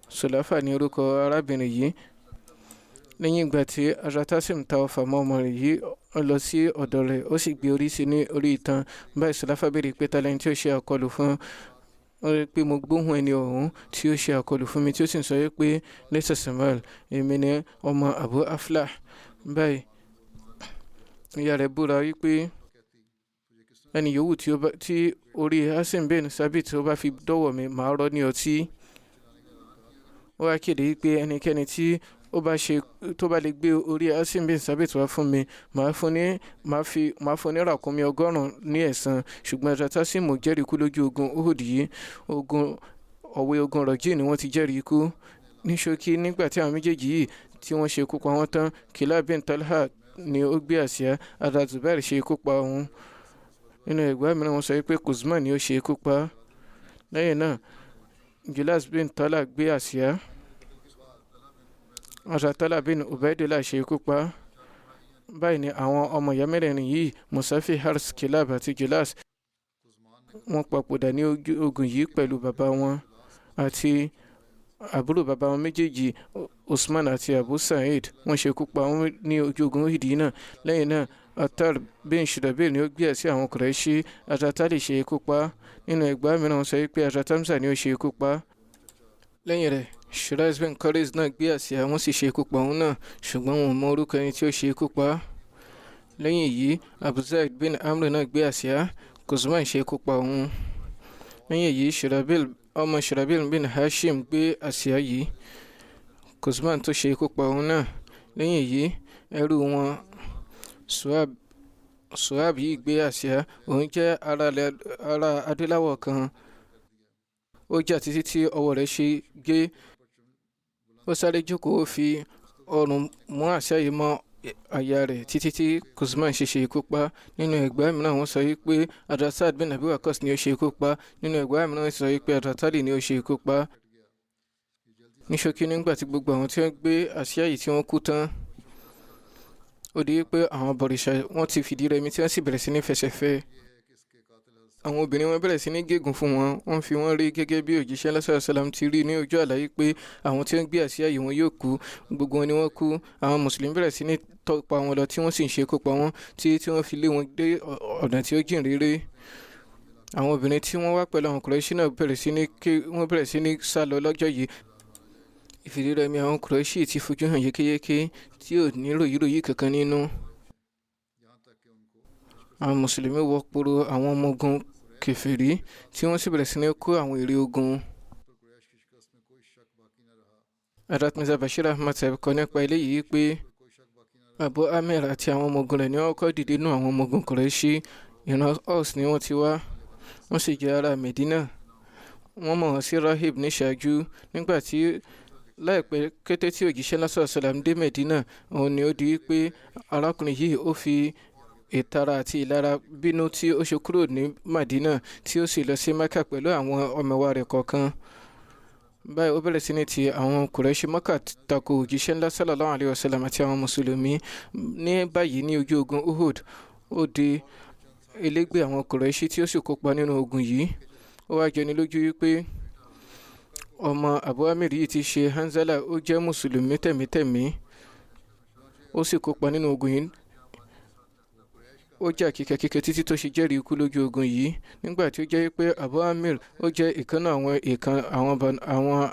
Sulafa ní orúkọ arábìnrin yìí. Lẹ́yìn ìgbà tí Hazrat Asim ta ọfà mọ́ ọmọ rẹ̀ yìí, ó lọ sí ọ̀dọ̀ rẹ̀ ó sì gbé orí sí ní orí ìtàn. Báyìí Sulafa béèrè pé ta lẹni tí ó ṣe àkọlù fún. Ó rí pé mo gbóhùn ẹni ọ̀hún tí ó ṣe àkọlù fún mi tí ó sì ń sọ pé lẹ́sẹ̀ Samuel èmi ni ọmọ Abu Aflah. Báyìí ìyá rẹ̀ búra wípé ẹni yòówù tí orí Asim bin Sabit tí ó bá fi dọ́wọ́ mi màá rọ́ ní ọtí. Ó wá kéde wípé ẹnikẹ́ni tí tó bá lè gbé orí Asim bin Sabit wá fún mi, màá fún ní ràkúnmí 100 ní ẹ̀san. Ṣùgbọ́n Hazrat Asim jẹ́rìí ikú lójú ogun Uhud yìí. Ogun Rajin ni wọ́n ti jẹ́rìí ikú. Ní ṣókí nígbà tí àwọn méjèèjì yìí tí wọ́n ṣe ikú pa wọ́n tán, Kilab bin Talha ni ó gbé àsíá. Hazrat Zubair ṣe ikú pa òun. Nínú ẹgbàá mìíràn wọ́n sọ pé Kuzman ni ó ṣe ikú pa. Lẹ́yìn náà Gilas bin Talha gbé àsíá. Hazrat Talha bin Ubaidillah ṣe ikú pa. Báyìí ni àwọn ọmọ ìyá mẹ́rẹ̀ẹ̀rin yìí Musafi, Hars, Kilab àti Gilas wọ́n papòdà ní ogun yìí pẹ̀lú bàbá wọn àti àbúrò bàbá wọn méjèèjì Usman àti Abu Sa'id. Wọ́n ṣe ikú pa wọ́n ní ojú ogun Uhud náà. Lẹ́yìn náà Attar bin Shirabil ni ó gbé sí àwọn Quraishi. Hazrat Ali ṣe ikú pa. Nínú ẹgbàá mìíràn wọ́n sọ pé Hazrat Hamza ni ó ṣe ikú pa. lẹ́yìn rẹ̀ Shiraz bin Qaris náà gbé àsíá wọ́n sì ṣe ikú pa òun náà ṣùgbọ́n wọn ò mọ orúkọ ẹni tí ó ṣe ikú pa á. lẹ́yìn èyí Abu Zaid bin Amr náà gbé àsíá Quzman ṣe ikú pa òun. lẹ́yìn èyí ọmọ Shirabil bin Hashim gbé àsíá yìí Quzman tó ṣe ikú pa òun náà. lẹ́yìn èyí ẹrú wọn Suhab yìí gbé àsíá òun jẹ́ ará adúláwọ̀ kan. ó jà títí tí ọwọ́ rẹ̀ ṣe gé. ó sáré jókòó fi ọrùn mú àsíá yìí mọ́ àyà rẹ̀ títí tí Quzman ṣe ikú pa. nínú ẹgbàá mìíràn wọ́n sọ wípé Adrasad bin Abi Waqqas ni ó ṣe ikú pa. nínú ẹgbàá mìíràn wọ́n sọ wípé Adratali ni ó ṣe ikú pa. ní ṣókí nígbà tí gbogbo àwọn tí wọ́n gbé àsíá yìí tí wọ́n kú tán ó di pé àwọn bọ̀rìṣà wọ́n ti fìdí rẹmi tí wọ́n sì bẹ̀rẹ̀ sí ní fẹsẹ̀fẹ́. àwọn obìnrin wọn bẹ̀rẹ̀ sí ní gégùn fún wọn wọ́n fi wọ́n rí gẹ́gẹ́ bí òjíṣẹ́ lásán sálàm ti rí ní ojú àlàyé pé àwọn tí wọ́n gbé àsíá yìí wọn yóò kú. gbogbo wọn ni wọ́n kú. àwọn mùsùlùmí bẹ̀rẹ̀ sí ní tọpa wọn lọ tí wọ́n sì ń ṣekú pa wọn tí wọ́n fi lé wọn dé ọ̀nà tí ó jìn réré. àwọn obìnrin tí wọ́n wá pẹ̀lú àwọn Kùrẹ́ṣì náà bẹ̀rẹ̀ sí ní sá lọ lọ́jọ́ yìí. ìfìdírẹmi àwọn Kùrẹ́ṣì ti fojú hàn yékéyéké tí ò ní ròyìnròyìn kankan nínú. àwọn mùsùlùmí wọ poro àwọn ọmọ ogun kèfèrí tí wọ́n sì bẹ̀rẹ̀ sí ní kó àwọn èrè ogun. Hazrat Mirza Bashir Ahmad Sahib kọ nípa eléyìí pé Abu Amir àti àwọn ọmọ ogun rẹ̀ ni wọ́n kọ́ dìde nù àwọn ọmọ ogun Kùrẹ́ṣì. ìran Aus ni wọ́n ti wá wọ́n sì jẹ́ ará Medina. wọ́n mọ̀ wọ́n sí rahib ní ṣáájú. nígbà tí láìpẹ́ kété tí òjíṣẹ́ lásán sàlám dé Medina òun ni ó di pé arákùnrin yìí ó fi ìtara àti ìlara bínú tí ó ṣe kúrò ní Madina tí ó sì lọ sí Mecca pẹ̀lú àwọn ọmọọwá rẹ̀ kọ̀ọ̀kan. báyìí ó bẹ̀rẹ̀ sí ní ti àwọn Kùrẹ́ṣì Mecca tako òjíṣẹ́ ńlá sallallahu alayhi wa sallam àti àwọn mùsùlùmí. ní báyìí ní ojú ogun Uhud ó di elégbé àwọn Kùrẹ́ṣì tí ó sì kópa nínú ogun yìí. ó wá jẹni lójú wípé ọmọ Abu Amir yìí ti ṣe Hanzala ó jẹ́ mùsùlùmí tẹ̀mítẹ̀mí ó sì kópa nínú ogun yìí. ó jà kíkẹ́kíkẹ́ títí tó ṣe jẹ́rìí ikú lójú ogun yìí. nígbà tí ó jẹ́ pé Abu Amir ó jẹ́ ìkànnà àwọn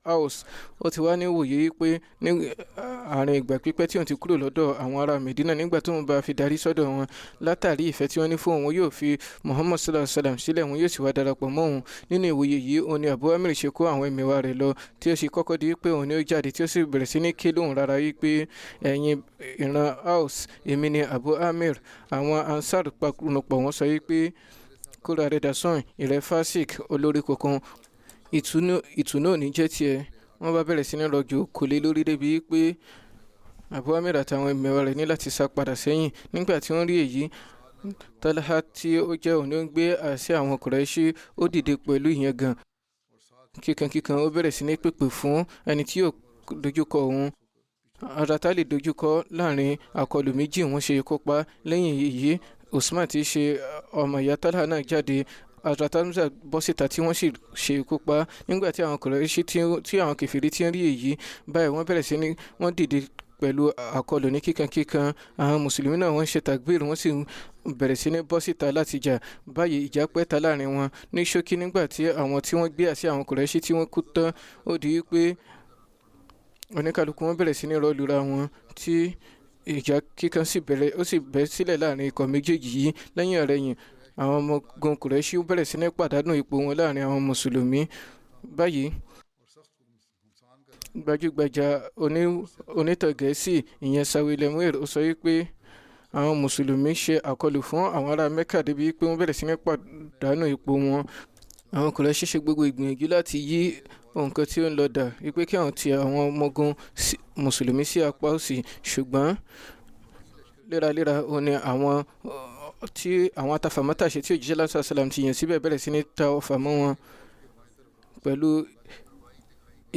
Aus ó ti wá ní wòye pé ní àárín ìgbà pípẹ́ tí òun ti kúrò lọ́dọ̀ àwọn ará Medina nígbà tó ń bá fi darí sọ́dọ̀ wọn látàrí ìfẹ́ tí wọ́n ní fún òun yóò fi Muhammad sallallahu alaihi wasallam sílẹ̀ wọn yóò sì wá darapọ̀ mọ́ òun. nínú ìwòye yìí òun ni Abu Amir ṣe kó àwọn ẹ̀mẹ̀wá rẹ̀ lọ tí ó sì kọ́kọ́ di pé òun ni ó jáde tí ó sì bẹ̀rẹ̀ sí ní ké lóhùn rárá yìí pé ẹ̀yin ìran Aus èmi ni Abu Amir. àwọn Ansar panupọ̀ wọ́n sọ yìí pé kóra rẹ̀ dasán ìrẹ́ Fasik olórí kọ̀ọ̀kan ìtùnú ò ní jẹ́ tiẹ̀. wọ́n bá bẹ̀rẹ̀ sí ní rọ̀jò kò lé lórí débi pé Abu Amir àtàwọn ẹ̀mẹ̀wá rẹ̀ ní láti sá padà sẹ́yìn. nígbà tí wọ́n rí èyí Talha tí ó jẹ́ òun ló ń gbé àsíá àwọn Kùrẹ́ṣì ó dìde pẹ̀lú ìyangàn kíkankíkan ó bẹ̀rẹ̀ sí ní pèpè fún ẹni tí yóò dojúkọ òun. Adratali dojúkọ láàrin àkọlù méjì wọ́n ṣe kópa. lẹ́yìn èyí Usman tí í ṣe ọmọ ìyá Talha náà jáde. Hazrat Hamza bọ́ síta tí wọ́n sì ṣe ikú pa. nígbà tí àwọn Kùrẹ́ṣì tí àwọn kèfèrí tí ń rí èyí báyìí wọ́n bẹ̀rẹ̀ sí ní wọ́n dìde pẹ̀lú àkọlù ní kíkankíkan. àwọn mùsùlùmí náà wọ́n ṣe takbir wọ́n sì bẹ̀rẹ̀ sí ní bọ́ síta láti jà. báyìí ìjà pẹ́ ta láàrin wọn. ní ṣókí nígbà tí àwọn tí wọ́n gbé àsíá àwọn Kùrẹ́ṣì tí wọ́n kú tán ó di pé oníkàlùkù wọn bẹ̀rẹ̀ sí ní rọ́lùra wọn tí ìjà kíkan sì bẹ́ sílẹ̀ láàrin ikọ̀ méjèèjì yìí. lẹ́yìn ọ̀rẹ̀yìn àwọn ọmọ ogun Kùrẹ́ṣì bẹ̀rẹ̀ sí ní pàdánù ipò wọn láàrin àwọn mùsùlùmí. báyìí gbajúgbajà onítàn Gẹ̀ẹ́sì ìyẹn Sawi Lemweir ó sọ wípé àwọn mùsùlùmí ṣe àkọlù fún àwọn ará Mẹ́kà débi pé wọ́n bẹ̀rẹ̀ sí ní pàdánù ipò wọn. àwọn Kùrẹ́ṣì ṣe gbogbo ìgbìyànjú láti yí nǹkan tí ó ń lọ dà wípé kí àwọn ti àwọn ọmọ ogun mùsùlùmí sí apá òsì ṣùgbọ́n léraléra ó ní àwọn atafàmátàṣe tí òjíṣẹ́ lásán sálàm ti yàn síbẹ̀ bẹ̀rẹ̀ sí ní ta ọfà mọ́ wọn pẹ̀lú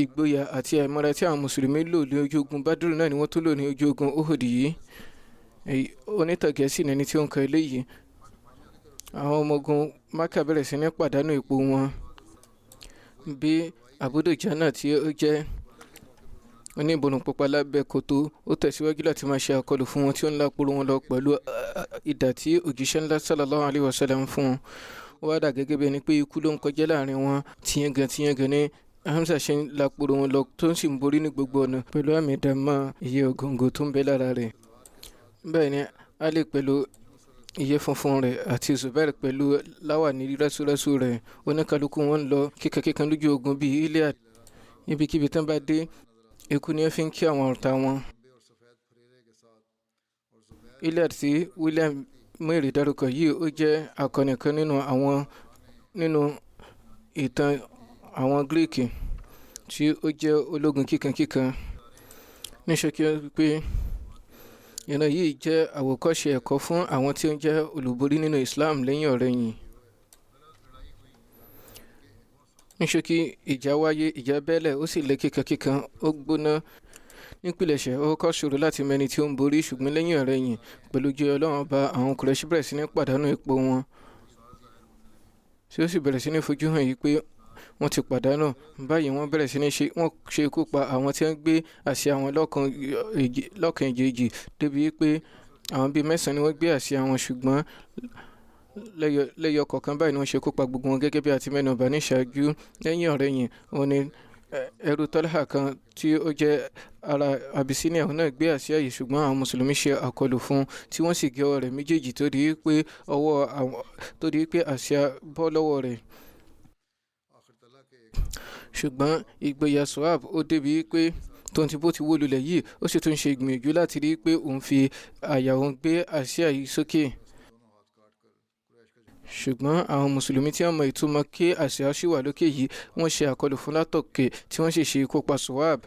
ìgboyà àti àìmọ́ra tí àwọn mùsùlùmí lò ní ojú ogun Badru náà ni wọ́n tó lò ní ojú ogun Uhud yìí. onítàn Gẹ̀ẹ́sì ní ẹni tí ó ń kọ eléyìí. àwọn ọmọ ogun Mákà bẹ̀rẹ̀ sí ní pàdánù ipò wọn. bí Abu Dujana tí ó jẹ́ oníbòrùn pupa lábẹ́ kòtò ó tẹ̀síwájú láti máa ṣe àkọlù fún wọn tí ó ń lápòrò wọn lọ pẹ̀lú idà tí òjíṣẹ́ ńlá sallallahu alayhi wa sallam fún wọn. ó wá dà gẹ́gẹ́ bí ẹni pé ikú ló ń kọjá láàrin wọn. tìyẹ̀ngàn ní Hamza ṣe ń lapòrò wọn lọ tó ń sì ń borí ní gbogbo ọ̀nà pẹ̀lú àmì ìdààmú iye ògòǹgò tó ń bẹ lára rẹ̀. Bẹ́ẹ̀ ni Ali pẹ̀lú iye funfun rẹ̀ àti Zubair pẹ̀lú láwàní rẹ́súrẹ́sú rẹ̀, oníkálukú wọn lọ kíkankíkan lójú ogun bíi Iliad. Ibikíbi tán bá dé, ikú ni wọ́n fi ń kí àwọn ọ̀tá wọn. Iliad tí William Mary dárúkọ yìí ó jẹ́ akọni kan nínú ìtàn àwọn Greek tí ó jẹ́ ológun kíkankíkan. Ní ṣókí pé ìran yìí jẹ́ àwòkọ́ṣe ẹ̀kọ́ fún àwọn tí ó ń jẹ́ olùborí nínú Islam lẹ́yìn ọ̀rẹ̀yìn. Ní ṣókí ìjà wáyé, ìjà bẹ́lẹ̀, ó sì le kíkankíkan, ó gbóná. Nípìlẹ̀ṣẹ̀ ó kọ́ ṣòro láti mẹ́ni tí ó ń borí, ṣùgbọ́n lẹ́yìn ọ̀rẹ̀yìn pẹ̀lú jẹ́ Ọlọ́run ọba, àwọn Kùrẹ́ṣì bẹ̀rẹ̀ sí ní pàdánù ipò wọn, tí ó sì bẹ̀rẹ̀ sí ní fojú hàn yìí pé wọ́n ti pàdánù. Báyìí wọ́n bẹ̀rẹ̀ sí ní ṣe ikú pa àwọn tí wọ́n gbé àsíá wọn lọ́kàn ìjèjì, débi pé àwọn bíi 9 ni wọ́n gbé àsíá wọn, ṣùgbọ́n lẹ́yọ kọ̀ọ̀kan báyìí ni wọ́n ṣe ikú pa gbogbo wọn, gẹ́gẹ́ bí a ti mẹ́nu bà ní ìṣáájú. Lẹ́yìn ọ̀rẹ̀yìn òun ni ẹrú Tọ́lá kan tí ó jẹ́ ará Abyssinia náà gbé àsíá yìí, ṣùgbọ́n àwọn mùsùlùmí ṣe àkọlù fún un tí wọ́n sì gé ọwọ́ rẹ̀ méjèèjì tó di pé àsíá bọ́ lọ́wọ́ rẹ̀. Ṣùgbọ́n ìgboyà Suhaib ó débi pé tóun ti bó ti wó lulẹ̀ yìí, ó sì tún ṣe ìgbìyànjú láti rí pé òun fi àyà òun gbé àsíá yìí sókè. Ṣùgbọ́n àwọn mùsùlùmí tí wọ́n mọ ìtumọ̀ kí àsíá ṣì wà lókè yìí, wọ́n ṣe àkọlù fún látòkè tí wọ́n sì ṣe ikú pa Suhaib.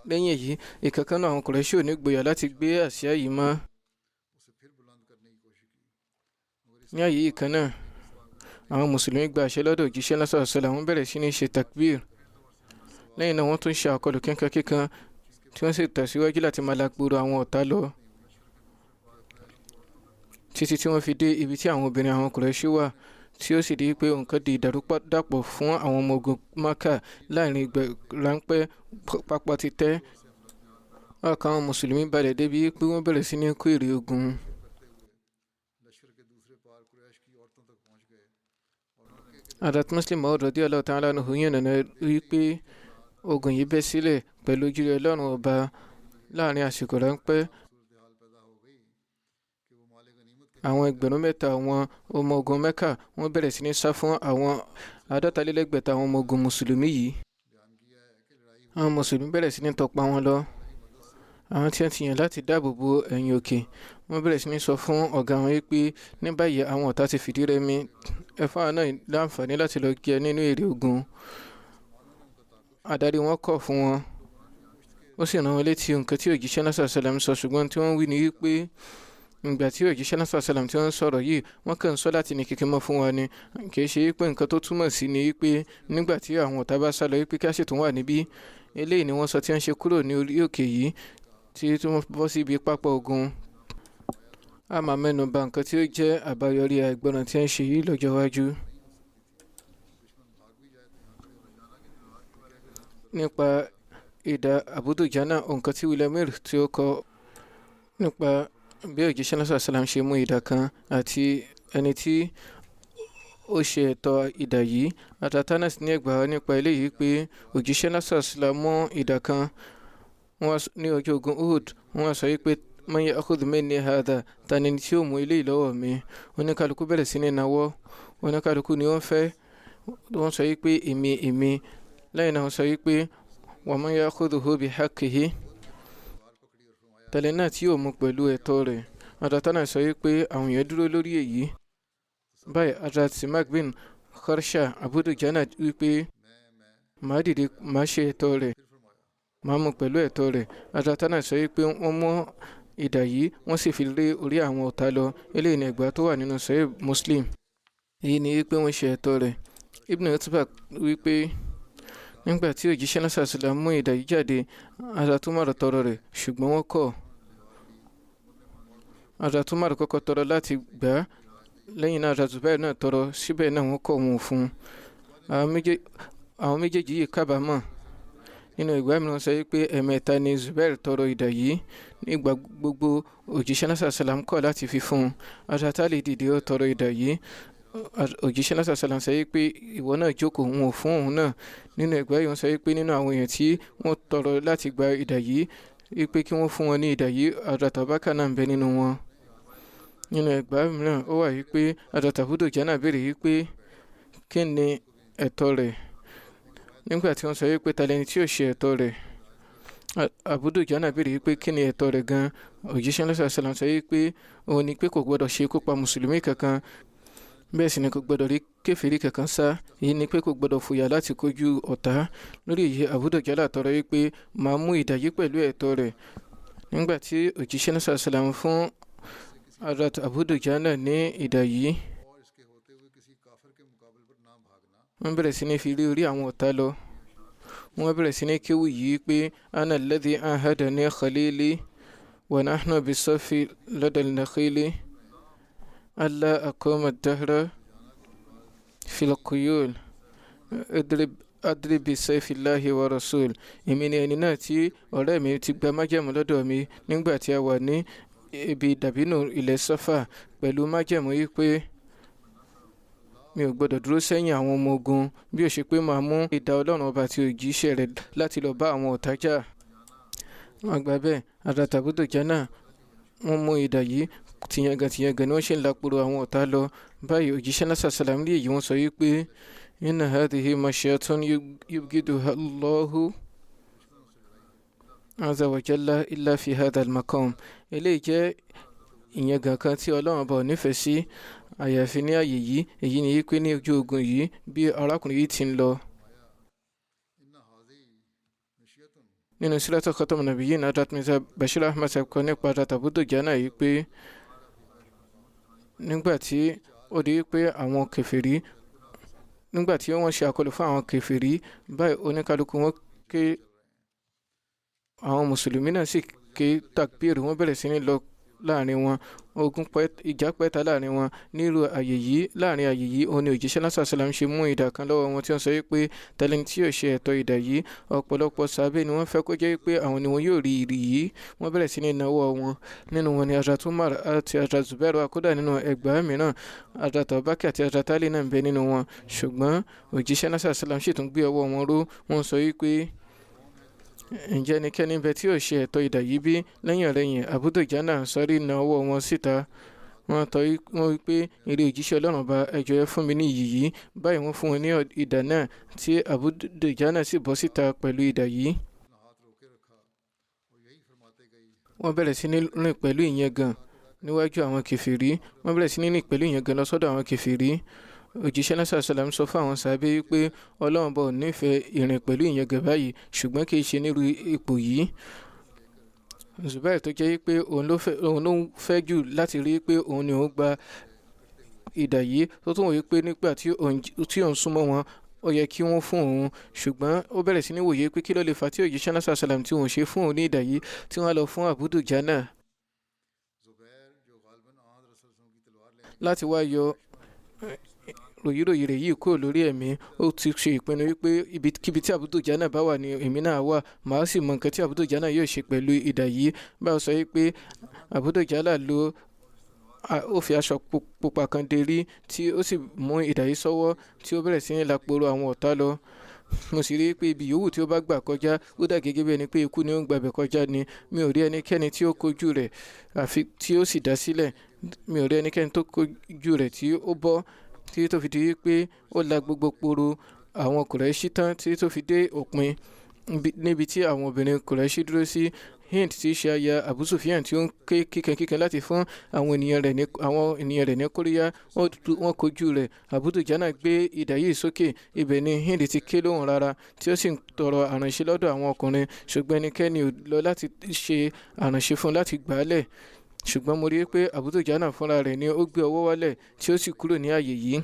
Lẹ́yìn èyí, ìkankan náà àwọn Kùrẹ́ṣì ò ní gboyà láti gbé àsíá yìí mọ́. Ní ààyè yìí kan náà, àwọn mùsùlùmí gba àṣẹ lọ́dọ̀ òjíṣẹ́ náà sọ̀rọ̀, wọ́n bẹ̀rẹ̀ sí ní ṣe takbir. Lẹ́yìn náà wọ́n tún ṣe àkọlù kíkankíkan tí wọ́n sì tẹ̀síwájú láti máa lágbóró àwọn ọ̀tá lọ, títí tí wọ́n fi dé ibi tí àwọn obìnrin àwọn Kùrẹ́ṣì wà, tí ó sì di pé nǹkan di ìdàrúdàpọ̀ fún àwọn ọmọ ogun Mákà. Láàrin ìgbà ráńpẹ́, pápá ti tẹ́. Ọkàn àwọn mùsùlùmí balẹ̀ débi pé wọ́n bẹ̀rẹ̀ sí ní kó èrè ogun. Hazrat Muslim Maud radiyallahu ta'ala anhu yànnàná wípé ogun yìí bẹ́ sílẹ̀ pẹ̀lú ojúre Ọlọ́run ọba láàrin àsìkò ráńpẹ́. Àwọn 3,000 àwọn ọmọ ogun Mẹ́kà wọ́n bẹ̀rẹ̀ sí ní sá fún àwọn 53 àwọn ọmọ ogun mùsùlùmí yìí. Àwọn mùsùlùmí bẹ̀rẹ̀ sí ní tọpa wọn lọ. Àwọn tí wọ́n ti yàn láti dáàbò bo ẹ̀yìn òkè, wọ́n bẹ̀rẹ̀ sí ní sọ fún ọ̀gá wọn wípé ní báyìí àwọn ọ̀tá ti fìdí rẹmi, ẹ fún àwọn náà láǹfààní láti lọ jẹ nínú èrè ogun. Adarí wọn kọ̀ fún wọn, ó sì rán wọn létí nǹkan tí òjíṣẹ́ náà sàlám sọ, ṣùgbọ́n tí wọ́n wí ni wípé ìgbà tí òjíṣẹ́ náà sàlám tí wọ́n sọ̀rọ̀ yìí, wọ́n kàn ń sọ láti ní kíkẹ́ mọ́ fún wa ni, kì í ṣe wípé nǹkan tó túmọ̀ sí ni wípé nígbà tí àwọn ọ̀tá bá sálọ wípé ká sì tún wà níbí. Eléyìí ni wọ́n sọ tí wọ́n ṣe kúrò ní orí òkè yìí tí wọ́n bọ́ sí ibi pápá ogun. A máa mẹ́nu bà nǹkan tí ó jẹ́ àbáyọrí àìgbọràn tí wọ́n ṣe yìí lọ́jọ́ iwájú. Nípa ìdá Abu Dujana, nǹkan tí William Mary tí ó kọ nípa bí òjíṣẹ́ náà sàlám ṣe mú ìdá kan àti ẹni tí ó ṣe ẹ̀tọ́ ìdá yìí. Atatanas ní ẹgbàá nípa eléyìí pé òjíṣẹ́ náà sàlám mú ìdá kan ní ọjọ́ ogun Uhud. Wọ́n sọ wípé man ya'khudh minni hadha, tani tí ó mú eléyìí lọ́wọ́ mi. Oníkálukú bẹ̀rẹ̀ sí ní nawọ́, oníkálukú ni wọ́n fẹ́. Wọ́n sọ wípé èmi. Lẹ́yìn náà wọ́n sọ wípé wa man ya'khudhuhu bihaqqihi, tẹ̀lé náà tí yóò mú pẹ̀lú ẹ̀tọ́ rẹ̀. Atatanas sọ wípé àwọn èèyàn dúró lórí èyí. Báyìí Hazrat Simak bin Kharsha Abu Dujana wípé màá dìde, màá ṣe ẹ̀tọ́ rẹ̀, màá mú pẹ̀lú ẹ̀tọ́ rẹ̀. Atatanas sọ wípé wọ́n mú ìdá yìí, wọ́n sì fi lé orí àwọn ọ̀tá lọ. Eléyìí ni ẹgbàá tó wà nínú Sahih Muslim. Èyí ni wípé wọ́n ṣe ẹ̀tọ́ rẹ̀. Ibn Utbah wípé nígbà tí òjíṣẹ́ náà sàlám mú ìdá yìí jáde, Hazrat Umar tọrọ rẹ̀, ṣùgbọ́n wọ́n kọ̀. Hazrat Umar kọ́kọ́ tọrọ láti gbà á, lẹ́yìn náà Hazrat Zubair náà tọrọ, síbẹ̀ náà wọ́n kọ̀ wọn fún un. Àwọn méjèèjì yìí kábàámọ̀. Nínú ìgbà mìíràn sọ wípé ẹ̀mẹ́ta ni Zubair tọrọ ìdá yìí. Nígbà gbogbo òjíṣẹ́ náà sàlám kọ̀ láti fi fún un. Hazrat Ali dìde, ó tọrọ ìdá yìí. òjíṣẹ́ náà sàṣàlám sọ pé ìwọ náà jókòó, wọn ò fún òun náà. Nínú ẹgbàá yìí wọ́n sọ pé nínú àwọn èèyàn tí wọ́n tọrọ láti gba idà yìí pé kí wọ́n fún wọn ní idà yìí, Hazrat Abubakar náà ń bẹ nínú wọn. Nínú ẹgbàá mìíràn ó wà wípé Hazrat Abu Dujana béèrè wípé kí ni ẹ̀tọ́ rẹ̀. Nígbà tí wọ́n sọ wípé ta lẹni tí ò ṣe ẹ̀tọ́ rẹ̀, Abu Dujana béèrè wípé kí ni ẹ̀tọ́ rẹ̀ gan. Òjíṣẹ́ náà sàṣàlám sọ wípé òun ni pé kò gbọdọ̀ ṣe kó pa mùsùlùmí kankan, bẹ́ẹ̀ sì ni kò gbọdọ̀ rí kèfèrí kankan sá. Èyí ni pé kò gbọdọ̀ fòyà láti kojú ọ̀tá. Lórí èyí Abu Dujana tọrọ wípé máa mú idà yìí pẹ̀lú ẹ̀tọ́ rẹ̀. Nígbà tí òjíṣẹ́ náà sàṣàlám fún Hazrat Abu Dujana ní idà yìí, wọ́n bẹ̀rẹ̀ sí ní fi rí orí àwọn ọ̀tá lọ. Wọ́n bẹ̀rẹ̀ sí ní kéwì yìí pé ana alladhi ahadani khalili wa nahnu bisafi ladal nakhili alla aqama ad-dahra fil quyul adrib bi sayfillahi wa rasul. Èmi ni ẹni náà tí ọ̀rẹ́ mi ti gba májẹ̀mú lọ́dọ̀ mi nígbà tí a wà ní ibi dàbínù ilẹ̀ Safa pẹ̀lú májẹ̀mú yìí pé mi ò gbọdọ̀ dúró sẹ́yìn àwọn ọmọ ogun bí ó ṣe pé máa mú idà Ọlọ́run ọba àti òjíṣẹ́ rẹ̀ láti lọ bá àwọn ọ̀tá jà. Àgbà bẹ́ẹ̀ Hazrat Abu Dujana wọ́n mú idà yìí tìyàngàn ni wọ́n ṣe ń laporo àwọn ọ̀tá lọ. Báyìí òjíṣẹ́ náà sàṣàlám rí èyí, wọ́n sọ wípé inna hadhihi mashyatun yubghiduha Allahu azza wa jalla illa fi hadha al-maqam. Eléyìí jẹ́ ìyàngàn kan tí Ọlọ́run ọba ò nífẹ̀ẹ́ sí àyàfi ní ààyè yìí. Èyí ni pé ní ojú ogun yìí bí arákùnrin yìí ti ń lọ. Nínú Siratu Khatam Nabiyyin, Hazrat Mirza Bashir Ahmad kọ nípa Hazrat Abu Dujana yìí pé nígbà tí ó di pé àwọn kèfèrí, nígbà tí wọ́n ṣe àkọlù fún àwọn kèfèrí, báyìí oníkálukú wọn ké, àwọn mùsùlùmí náà sì ké takbir, wọ́n bẹ̀rẹ̀ sí ní lọ láàrin wọn. Ìjà pẹ́ta láàrin wọn. Nílùú ààyè yìí, láàrin ààyè yìí òun ni òjíṣẹ́ náà sàṣàlám ṣe mú idà kan lọ́wọ́ wọn tí wọ́n sọ wípé tẹlẹni tí yóò ṣe ẹ̀tọ́ idà yìí. Ọ̀pọ̀lọpọ̀ sàábé ni wọ́n fẹ́ kó jẹ́ wípé àwọn ni wọn yóò rí ìrì yìí. Wọ́n bẹ̀rẹ̀ sí ní náwó wọn. Nínú wọn ni Hazrat Umar àti Hazrat Zubair wà. Kódà nínú ẹgbàá mìíràn Hazrat Abubakar àti Hazrat Ali náà ń bẹ nínú wọn. Ṣùgbọ́n òjíṣẹ́ náà sàṣàlám sì tún gbé ọwọ́ wọn ró. Wọ́n sọ wípé ǹjẹ́ ẹnikẹ́ni bẹ tí yóò ṣe ẹ̀tọ́ idà yìí bí? Lẹ́yìn ọ̀rẹ̀yìn Abu Dujana sọ́rí na ọwọ́ wọn síta. Wọ́n wí pé eré òjíṣẹ́ Ọlọ́run ọba, ẹ jọ̀ọ́ ẹ fún mi ní iyì yìí. Báyìí wọ́n fún wọn ní idà náà tí Abu Dujana sì bọ́ síta pẹ̀lú idà yìí. Wọ́n bẹ̀rẹ̀ sí ní rìn pẹ̀lú ìyẹ̀gàn níwájú àwọn kèfèrí. Wọ́n bẹ̀rẹ̀ sí ní rìn pẹ̀lú ìyẹ̀gàn lọ sọ́dọ̀ àwọn kèfèrí. Òjíṣẹ́ náà sàṣàlám sọ fún àwọn sàábé wípé Ọlọ́run bọ̀ nífẹ̀ẹ́ ìrìn pẹ̀lú ìyẹ̀gàn báyìí, ṣùgbọ́n kì í ṣe nírú ipò yìí. Zubair tó jẹ́ wípé òun ló fẹ́ jù láti rí pé òun ni òun gba idà yìí, tó tún wò wípé nígbà tí òun súnmọ́ wọn ó yẹ kí wọ́n fún òun, ṣùgbọ́n ó bẹ̀rẹ̀ sí ní wòye pé kí ló lè fà tí òjíṣẹ́ náà sàṣàlám tí òun ṣe fún òun ní idà yìí tí wọ́n lọ fún Abu Dujana láti wá yọ ròyìnròyìn rẹ̀ yìí kúrò lórí ẹ̀mí. Ó ti ṣe ìpinnu wípé ibikíbi tí Abu Dujana bá wà ní èmi náà wà, màá sì mọ nǹkan tí Abu Dujana yóò ṣe pẹ̀lú idà yìí. Báwo sọ wípé Abu Dujana ó fi aṣọ pupa kan derí tí ó sì mú idà yìí sọ́wọ́ tí ó bẹ̀rẹ̀ sí ní laporo àwọn ọ̀tá lọ. Mo sì rí i pé ibi yòówù tí ó bá gbà kọjá ó dà gẹ́gẹ́ bí ẹni pé ikú ni ó ń gbàbẹ̀ kọjá ni. Mi ò rí ẹnikẹ́ni tí ó kojú rẹ̀ àfi tí ó sì dá sílẹ̀. Mi ò rí ẹnikẹ́ni tó kojú rẹ̀ tí ó bọ́, tí tó fi di wípé ó la gbogbo poro àwọn Kùrẹ́ṣì tán tí tó fi dé òpin níbi tí àwọn obìnrin Kùrẹ́ṣì dúró sí. Hind tí í ṣe aya Abu Sufyan tí ó ń ké kíkankíkan láti fún àwọn ènìyàn rẹ̀ ní kóríyá, wọ́n kojú rẹ̀. Abu Dujana gbé idà yìí sókè. Ibẹ̀ ni Hind ti ké lóhùn rárá tí ó sì ń tọrọ àránṣe lọ́dọ̀ àwọn ọkùnrin, ṣùgbọ́n ẹnikẹ́ni ò lọ láti ṣe àránṣe fún láti gbà á lẹ̀. Ṣùgbọ́n mo rí i pé Abu Dujana fúnra rẹ̀ ni ó gbé ọwọ́ wálẹ̀ tí ó sì kúrò ní ààyè yìí.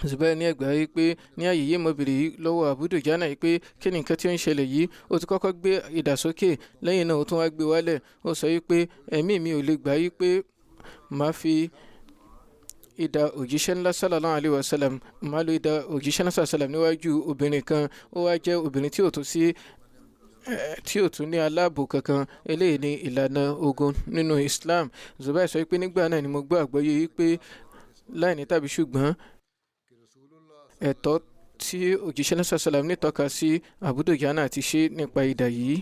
Zubair ní ẹgbàá yìí pé ní ààyè yìí mo bèrè lọ́wọ́ Abu Dujana yìí pé kí ni nǹkan tí ó ń ṣẹlẹ̀ yìí. Ó ti kọ́kọ́ gbé idà sókè, lẹ́yìn náà ó tún wá gbé wálẹ̀. Ó sọ yìí pé ẹ̀mí mi ò lè gbà yìí pé màá fi idà òjíṣẹ́ ńlá sallallahu alaihi wasallam, màá lo idà òjíṣẹ́ ńlá sallallahu alaihi wasallam níwájú obìnrin kan. Ó wá jẹ́ obìnrin tí ò tún ní aláàbò kankan. Eléyìí ni ìlànà ogun nínú Islam. Zubair sọ pé nígbà náà ni mo gbọ́ àgbọ́yé yìí pé láìní tàbí ṣùgbọ́n ẹ̀tọ́ tí òjíṣẹ́ náà sàlám ní tọ́ka sí Abu Dujana àti ṣe nípa idà yìí.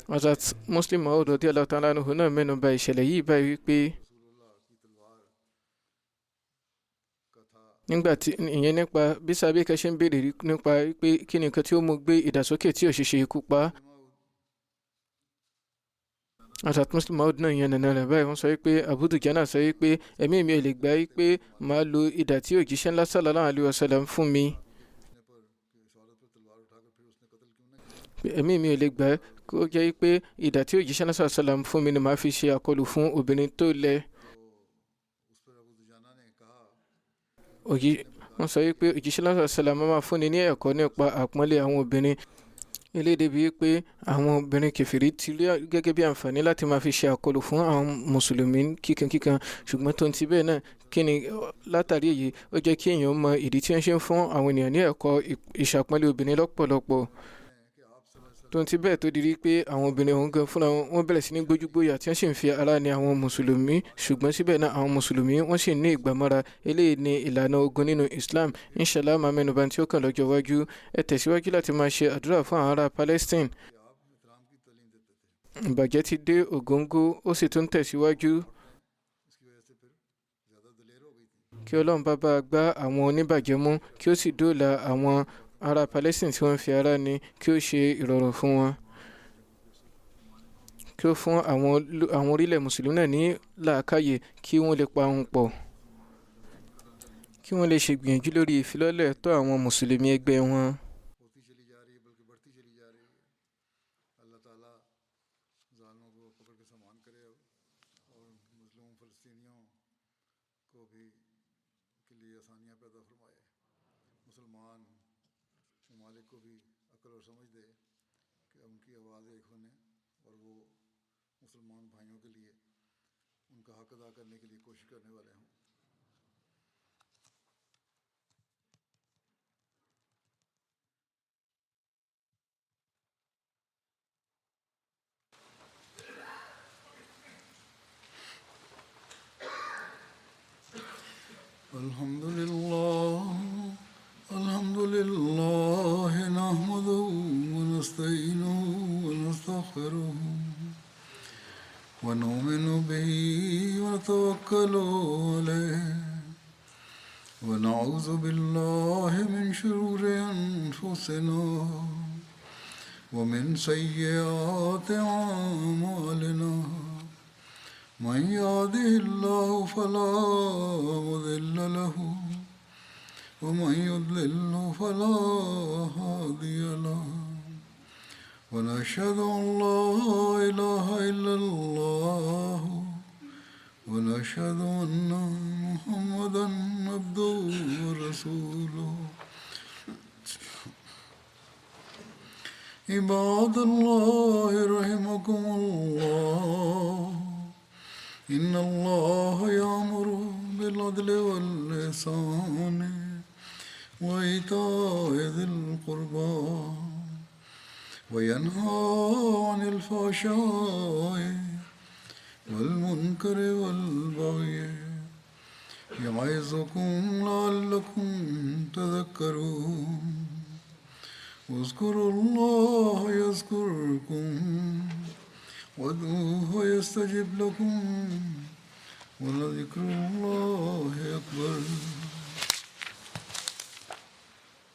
Hazrat Muslim Maud radiyallahu ta'ala anhu náà mẹ́nu bà ìṣẹ̀lẹ̀ yìí báyìí wípé nígbà tí ìyẹn nípa bí sábẹ́ kan ṣe ń béèrè nípa wípé kí ni nǹkan tí ó mú gbé ìdàsókè tí òṣìṣẹ́ ikú pa. Hazrat Muslim Maud náà yẹn nàná rẹ̀ báyìí wọ́n sọ wípé Abu Dujana sọ wípé ẹ̀mí mi ò lè gbà wípé màá lo idà tí òjíṣẹ́ ńlá sallallahu alaihi wasallam fún mi. Ẹ̀mí mi ò lè gbà kó jẹ́ pé idà tí òjíṣẹ́ ńlá sallallahu alaihi wasallam fún mi ni màá fi ṣe àkọlù fún obìnrin tó lẹ. Wọ́n sọ wípé òjíṣẹ́ ńlá sallallahu alaihi wasallam máa fúnni ní ẹ̀kọ́ nípa àpọ́nlé àwọn obìnrin eléde bíi pé àwọn obìnrin kèfèrí ti rí gẹ́gẹ́ bí àǹfààní láti máa fi ṣe àkọlù fún àwọn mùsùlùmí kíkankíkan, ṣùgbọ́n tó ń ti bẹ́ẹ̀ náà kí ni látàrí èyí ó jẹ́ kí èèyàn mọ ìdí tí wọ́n ṣe ń fún àwọn ènìyàn ní ẹ̀kọ́ ìṣàpọ́nlé obìnrin lọ́pọ̀lọpọ̀. Tó ń ti bẹ́ẹ̀ tó di rí pé àwọn obìnrin ọ̀hún gan fúnra wọn bẹ̀rẹ̀ sí ní gbójúgbóyà tí wọ́n sì ń fi ara ní àwọn mùsùlùmí, ṣùgbọ́n síbẹ̀ náà àwọn mùsùlùmí wọ́n sì ní ìgbàmọ́ra. Eléyìí ni ìlànà ogun nínú Islam. Inshallah máa mẹ́nuba tí ó kàn lọ́jọ́ iwájú. Ẹ tẹ̀síwájú láti máa ṣe àdúrà fún àwọn ará Palestine. Ìbàjẹ́ ti dé ògóńgó ó sì tún tẹ̀síwájú. Kí Ọlọ́run bá gbá àwọn oníbàjẹ́ mú kí ó sì dóòlà àwọn ará Palestine tí wọ́n fi ara ní, kí ó ṣe ìrọ̀rùn fún wọn, kí ó fún àwọn orílẹ̀ mùsùlùmí náà ní làákàyè kí wọ́n lè pa ohùn pọ̀, kí wọ́n lè ṣègbìyànjú lórí ìfilọ́lẹ̀ ẹ̀tọ́ àwọn mùsùlùmí ẹgbẹ́ wọn. الحمد لله نحمده ونستعينه ونستغفره ونؤمن به ونتوكل عليه ونعوذ بالله من شرور أنفسنا ومن سيئات أعمالنا من يهده الله فلا مضل له ومن يضلل فلا هادي له ونشهد أن لا إله إلا الله ونشهد أن محمدا عبده ورسوله عباد الله رحمكم الله إن الله يأمر بالعدل والإحسان وإيتاء ذي القربى وينهى عن الفحشاء والمنكر والبغي يعظكم لعلكم تذكرون واذكروا الله يذكركم وادعوه يستجب لكم ولذكر الله أكبر.